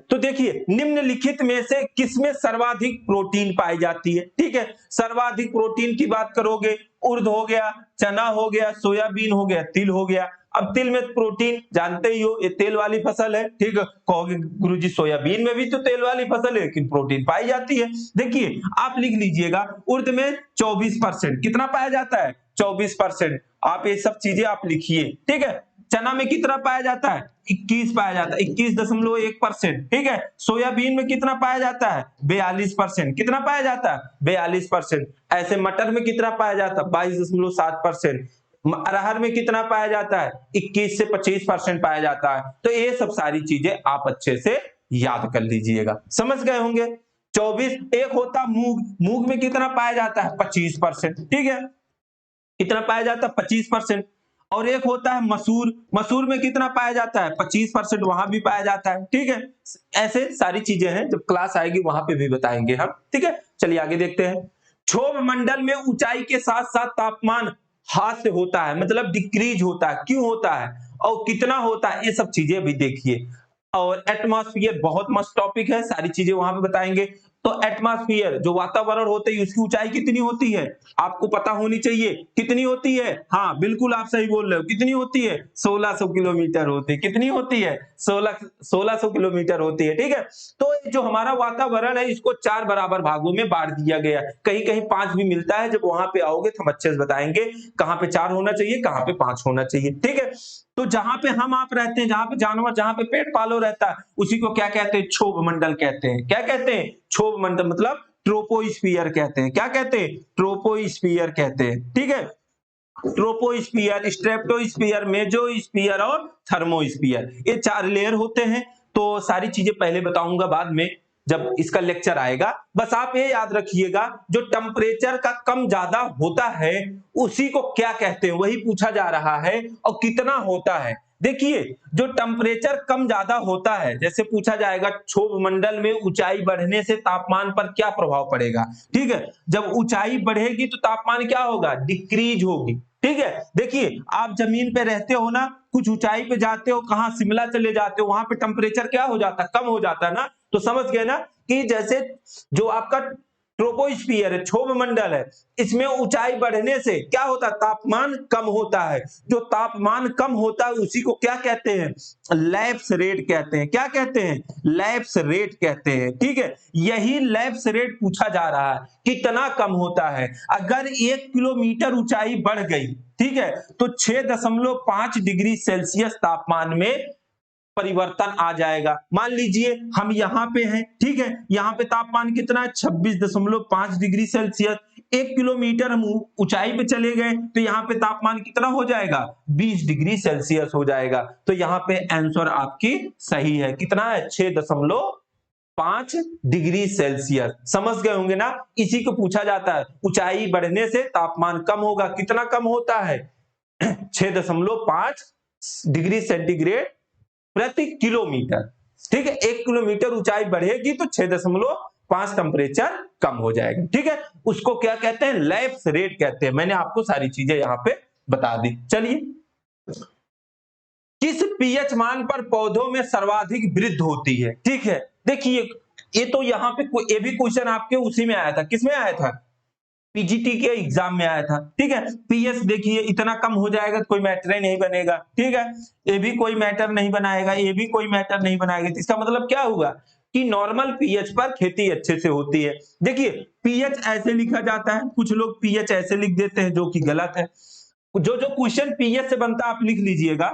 तो देखिए, निम्नलिखित में से किसमें सर्वाधिक प्रोटीन पाई जाती है, ठीक है। सर्वाधिक प्रोटीन की बात करोगे, उर्द हो गया, चना हो गया, सोयाबीन हो गया, तिल हो गया। अब तिल में प्रोटीन जानते ही हो, ये तेल वाली फसल है, ठीक है। कहोगे गुरुजी सोयाबीन में भी तो तेल वाली फसल है, लेकिन प्रोटीन पाई जाती है। देखिए आप लिख लीजिएगा, उर्द में 24%, कितना पाया जाता है, 24%। आप ये सब चीजें आप लिखिए, ठीक है। चना में कितना पाया जाता है, 21 पाया जाता है, 21.1%, ठीक है। सोयाबीन में कितना पाया जाता है, 42%, कितना पाया जाता है, 42%। ऐसे मटर में कितना पाया जाता है, 22.7%। अरहर में कितना पाया जाता है, 21 से 25% पाया जाता है। तो ये सब सारी चीजें आप अच्छे से याद कर लीजिएगा, समझ गए होंगे। 24, एक होता मूंग, मूंग में कितना पाया जाता है, 25%, ठीक है। कितना पाया जाता है, 25%। और एक होता है मसूर, मसूर में कितना पाया जाता है, 25%, वहां भी पाया जाता है, ठीक है। ऐसे सारी चीजें हैं, जब क्लास आएगी वहां पे भी बताएंगे हम, ठीक है। चलिए आगे देखते हैं। क्षोभ मंडल में ऊंचाई के साथ साथ तापमान हास्य होता है, मतलब डिक्रीज होता है, क्यों होता है और कितना होता है, ये सब चीजें भी देखिए। और एटमॉस्फेयर बहुत मस्त टॉपिक है, सारी चीजें वहां पे बताएंगे। तो एटमॉस्फेयर जो वातावरण होते हैं उसकी ऊंचाई कितनी होती है, आपको पता होनी चाहिए। कितनी होती है, हाँ बिल्कुल आप सही बोल रहे हो, कितनी होती है, 1600 किलोमीटर होती है। कितनी होती है, 1600 किलोमीटर होती है। ठीक है, तो जो हमारा वातावरण है इसको 4 बराबर भागों में बांट दिया गया है। कहीं कहीं 5 भी मिलता है, जब वहां पे आओगे तो हम अच्छे से बताएंगे कहां पे 4 होना चाहिए, कहां पे 5 होना चाहिए। ठीक है, तो जहां पे हम आप रहते हैं, जहां पे जानवर, जहां पे पेट पालो रहता है, उसी को क्या कहते हैं, क्षोभ मंडल कहते हैं। क्या कहते हैं, क्षोभ मंडल, मतलब ट्रोपोस्फियर कहते हैं। क्या कहते हैं, ट्रोपोस्फियर कहते हैं। ठीक है, ट्रोपोस्फियर, स्ट्रेप्टोस्फियर, मेसोस्फियर और थर्मोस्फियर, ये 4 लेयर होते हैं। तो सारी चीजें पहले बताऊंगा, बाद में जब इसका लेक्चर आएगा। बस आप ये याद रखिएगा, जो टेम्परेचर का कम ज्यादा होता है उसी को क्या कहते हैं, वही पूछा जा रहा है, और कितना होता है। देखिए, जो टेम्परेचर कम ज्यादा होता है, जैसे पूछा जाएगा क्षोभ मंडल में ऊंचाई बढ़ने से तापमान पर क्या प्रभाव पड़ेगा। ठीक है, जब ऊंचाई बढ़ेगी तो तापमान क्या होगा, डिक्रीज होगी। ठीक है, देखिए आप जमीन पे रहते हो ना, कुछ ऊंचाई पे जाते हो, कहां शिमला चले जाते हो, वहां पे टेम्परेचर क्या हो जाता है, कम हो जाता है ना। तो समझ गए ना कि जैसे जो आपका ट्रोपोस्फियर है, क्षोभ मंडल है, इसमें ऊंचाई बढ़ने से क्या होता है, तापमान कम होता है। जो तापमान कम होता है उसी को क्या कहते हैं, लैप्स रेट कहते हैं। क्या कहते हैं, लैप्स रेट कहते हैं। ठीक है, यही लैप्स रेट पूछा जा रहा है, कितना कम होता है। अगर 1 किलोमीटर ऊंचाई बढ़ गई, ठीक है, तो 6.5 डिग्री सेल्सियस तापमान में परिवर्तन आ जाएगा। मान लीजिए हम यहाँ पे हैं, ठीक है, यहाँ पे तापमान कितना है, 26.5 डिग्री सेल्सियस। 1 किलोमीटर हम ऊंचाई पे चले गए तो यहाँ पे तापमान कितना हो जाएगा, 20 डिग्री सेल्सियस हो जाएगा। तो यहाँ पे आंसर आपकी सही है, कितना है, 6.5 डिग्री सेल्सियस। समझ गए होंगे ना, इसी को पूछा जाता है, ऊंचाई बढ़ने से तापमान कम होगा। कितना कम होता है, 6.5 डिग्री सेंटीग्रेड प्रति किलोमीटर। ठीक है, 1 किलोमीटर ऊंचाई बढ़ेगी तो 6.5 टेम्परेचर कम हो जाएगा। ठीक है, उसको क्या कहते हैं, लैप्स रेट कहते हैं। मैंने आपको सारी चीजें यहाँ पे बता दी। चलिए, किस पीएच मान पर पौधों में सर्वाधिक वृद्धि होती है। ठीक है, देखिए ये तो यहाँ पे ये भी क्वेश्चन आपके उसी में आया था, किसमें आया था, पीजीटी के एग्जाम में आया था। ठीक है, पीएच देखिए इतना कम हो जाएगा तो कोई मैटर ही नहीं बनेगा। ठीक है, ये भी कोई मैटर नहीं बनाएगा, ये भी कोई मैटर नहीं बनाएगा। तो इसका मतलब क्या हुआ कि नॉर्मल पीएच पर खेती अच्छे से होती है। देखिए पीएच ऐसे लिखा जाता है, कुछ लोग पीएच ऐसे लिख देते हैं जो कि गलत है। जो जो क्वेश्चन पीएच से बनता है आप लिख लीजिएगा,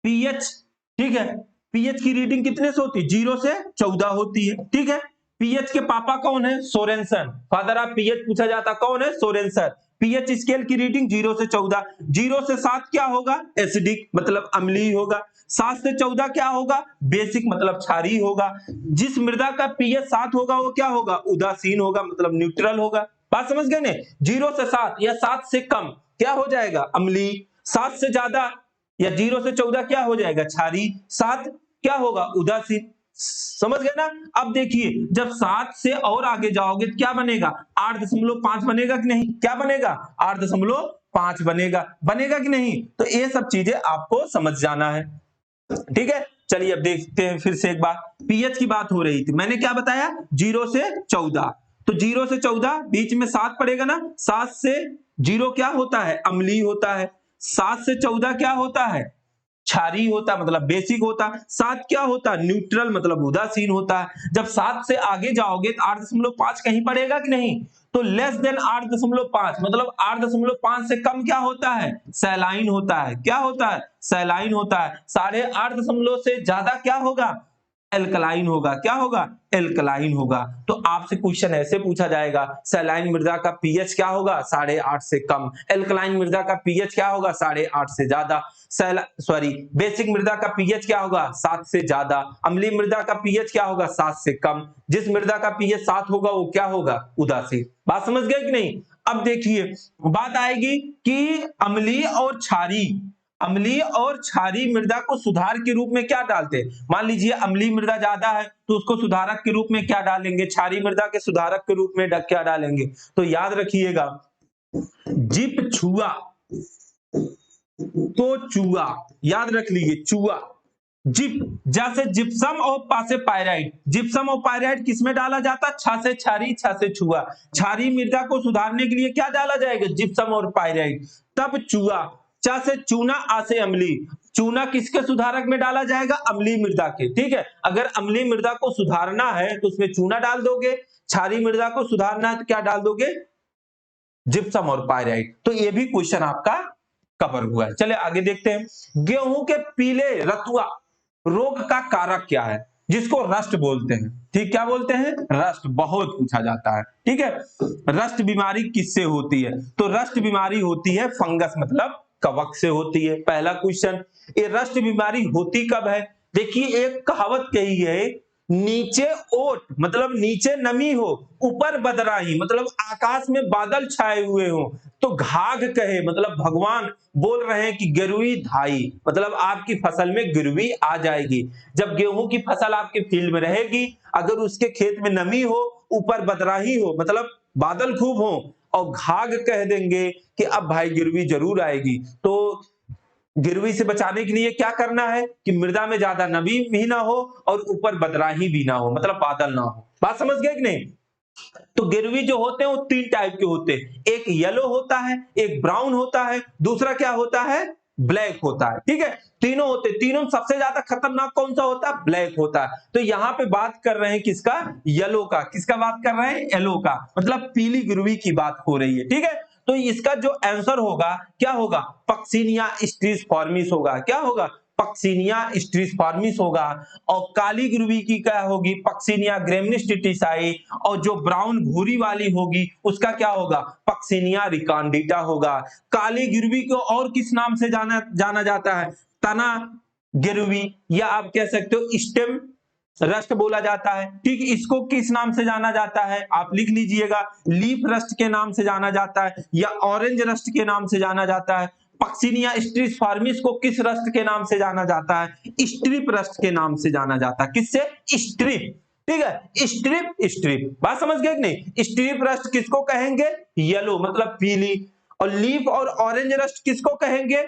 पीएच। ठीक है, पीएच की रीडिंग कितने से होती है, 0 से 14 होती है। ठीक है, पीएच के पापा कौन है, सोरेनसन। फादर ऑफ पीएच पूछा जाता कौन है, सोरेनसन। पीएच स्केल की रीडिंग 0 से 14, 0 से 7 क्या होगा, एसिडिक मतलब अम्लीय होगा। 7 से 14 क्या होगा, बेसिक मतलब क्षारीय होगा। जिस मृदा का पीएच 7 होगा वो क्या होगा, उदासीन होगा मतलब न्यूट्रल होगा। बात समझ गए ने, 0 से 7 या 7 से कम क्या हो जाएगा, अम्लीय। 7 से ज्यादा या 0 से 14 क्या हो जाएगा, क्षारीय। 7 क्या होगा, उदासीन। समझ गए ना। अब देखिए जब 7 से और आगे जाओगे तो क्या बनेगा, 8.5 बनेगा कि नहीं, क्या बनेगा, 8.5 बनेगा। बनेगा कि नहीं, तो ये सब चीजें आपको समझ जाना है। ठीक है, चलिए अब देखते हैं फिर से एक बार। पीएच की बात हो रही थी, मैंने क्या बताया, 0 से 14। तो 0 से 14 बीच में 7 पड़ेगा ना, 7 से 0 क्या होता है, अम्लीय होता है। 7 से 14 क्या होता है, क्षारीय होता मतलब बेसिक होता। 7 क्या होता, न्यूट्रल मतलब उदासीन होता है। जब 7 से आगे जाओगे तो 8.5 कहीं पड़ेगा कि नहीं, तो लेस देन 8.5 मतलब 8.5 से कम क्या होता है, सैलाइन होता है। क्या होता है, सैलाइन होता है। 8.5 से ज्यादा क्या होगा, एल्कलाइन होगा। क्या होगा, एल्कलाइन होगा। तो आपसे क्वेश्चन ऐसे पूछा जाएगा, सैलाइन मृदा का पीएच क्या होगा, 8.5 से कम। एल्कलाइन मृदा का पीएच क्या होगा, 8.5 से ज्यादा। बेसिक मृदा का पीएच क्या होगा, 7 से ज्यादा। अम्लीय मृदा का पीएच क्या होगा, 7 से कम। जिस मृदा का पीएच 7 होगा वो क्या होगा, उदासीन। बात समझ गए कि नहीं। अब देखिए बात आएगी कि अम्लीय और क्षारीय मृदा को सुधार के रूप में क्या डालते हैं। मान लीजिए अम्लीय मृदा ज्यादा है तो उसको सुधारक के रूप में क्या डालेंगे, क्षारीय मृदा के सुधारक के रूप में क्या डालेंगे। तो याद रखिएगा, जिप छुआ तो चूआ, याद रख लीजिए चूआ। जिप जैसे जिप्सम और पासे पायराइट, जिप्सम और पायराइट किसमें डाला जाता? छ से छारी, छ से छुआ। क्षारीय मृदा को सुधारने के लिए क्या डाला जाएगा? जिप्सम और पायराइट। तब चूआ, च से चूना, आ से अम्ली। चूना किसके सुधारक में डाला जाएगा? अम्लीय मृदा के। ठीक है, अगर अम्लीय मृदा को सुधारना है तो उसमें चूना डाल दोगे, क्षारीय मृदा को सुधारना है तो क्या डाल दोगे? जिप्सम और पायराइट। तो ये भी क्वेश्चन आपका कवर हुआ है। चलिए आगे देखते हैं। गेहूं के पीले रतुआ रोग का कारक क्या है? जिसको रस्ट बोलते हैं। ठीक, क्या बोलते हैं? रस्ट। बहुत पूछा जाता है। ठीक है, रस्ट बीमारी किससे होती है? तो रस्ट बीमारी होती है फंगस मतलब कवक से होती है। पहला क्वेश्चन। ये रस्ट बीमारी होती कब है? देखिए, एक कहावत कही है, नीचे ओट मतलब नीचे नमी हो, ऊपर बदराही मतलब आकाश में बादल छाए हुए हो, तो घाघ कहे मतलब भगवान बोल रहे हैं कि गिरवी धाई मतलब आपकी फसल में गिरवी आ जाएगी। जब गेहूं की फसल आपके फील्ड में रहेगी, अगर उसके खेत में नमी हो, ऊपर बदराही हो मतलब बादल खूब हो, और घाघ कह देंगे कि अब भाई गिरवी जरूर आएगी, तो गिरवी से बचाने के लिए क्या करना है कि मृदा में ज्यादा नमी भी ना हो और ऊपर बदराही भी ना हो मतलब बादल ना हो। बात समझ गए कि नहीं? तो गिरवी जो होते हैं वो 3 टाइप के होते हैं, एक येलो होता है, एक ब्राउन होता है, दूसरा क्या होता है? ब्लैक होता है। ठीक है, तीनों होते, तीनों सबसे ज्यादा खतरनाक कौन सा होता है? ब्लैक होता है। तो यहाँ पे बात कर रहे हैं किसका? येलो का। किसका बात कर रहे हैं? येलो का, मतलब पीली गिरवी की बात हो रही है। ठीक है, तो इसका जो आंसर होगा क्या होगा? पक्सिनिया स्ट्रिसफॉर्मिस होगा। क्या होगा? पक्सिनिया स्ट्रिसफॉर्मिस होगा। और काली गिरवी की क्या होगी? पक्सिनिया ग्रेमिनिस्टिसाई। और जो ब्राउन भूरी वाली होगी उसका क्या होगा? पक्सिनिया रिकांडिटा होगा। काली गिरवी को और किस नाम से जाना जाता है? तना गिरवी, या आप कह सकते हो स्टेम रस्ट बोला जाता है। ठीक, इसको किस नाम से जाना जाता है? आप लिख लीजिएगा, लीफ रस्ट के नाम से जाना जाता है, या ऑरेंज रस्ट के नाम से जाना जाता है। पक्सिनिया स्ट्रिसफॉर्मिस को किस रस्ट के नाम से जाना जाता है? स्ट्रिप रस्ट के नाम से जाना जाता है। किससे? स्ट्रिप। ठीक है, स्ट्रिप स्ट्रिप। बात समझ गए कि नहीं? स्ट्रिप रस्ट किसको कहेंगे? येलो मतलब पीली। और लीफ और ऑरेंज रस्ट किसको कहेंगे?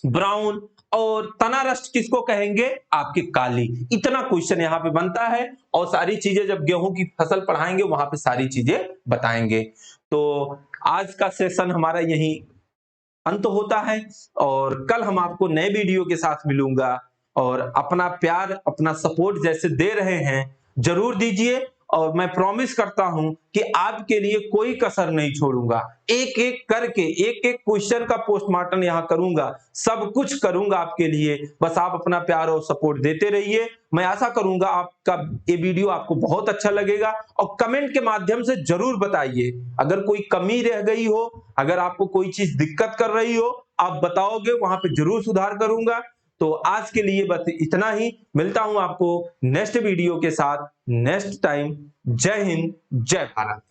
ब्राउन। और तना रस्ट किसको कहेंगे? आपकी काली। इतना क्वेश्चन यहाँ पे बनता है, और सारी चीजें जब गेहूं की फसल पढ़ाएंगे वहां पे सारी चीजें बताएंगे। तो आज का सेशन हमारा यही अंत होता है, और कल हम आपको नए वीडियो के साथ मिलूंगा। और अपना प्यार अपना सपोर्ट जैसे दे रहे हैं जरूर दीजिए, और मैं प्रॉमिस करता हूं कि आपके लिए कोई कसर नहीं छोड़ूंगा। एक एक करके एक एक क्वेश्चन का पोस्टमार्टम यहां करूंगा, सब कुछ करूंगा आपके लिए। बस आप अपना प्यार और सपोर्ट देते रहिए। मैं आशा करूंगा आपका ये वीडियो आपको बहुत अच्छा लगेगा, और कमेंट के माध्यम से जरूर बताइए अगर कोई कमी रह गई हो, अगर आपको कोई चीज दिक्कत कर रही हो, आप बताओगे, वहां पे जरूर सुधार करूंगा। तो आज के लिए बस इतना ही। मिलता हूं आपको नेक्स्ट वीडियो के साथ नेक्स्ट टाइम। जय हिंद, जय भारत।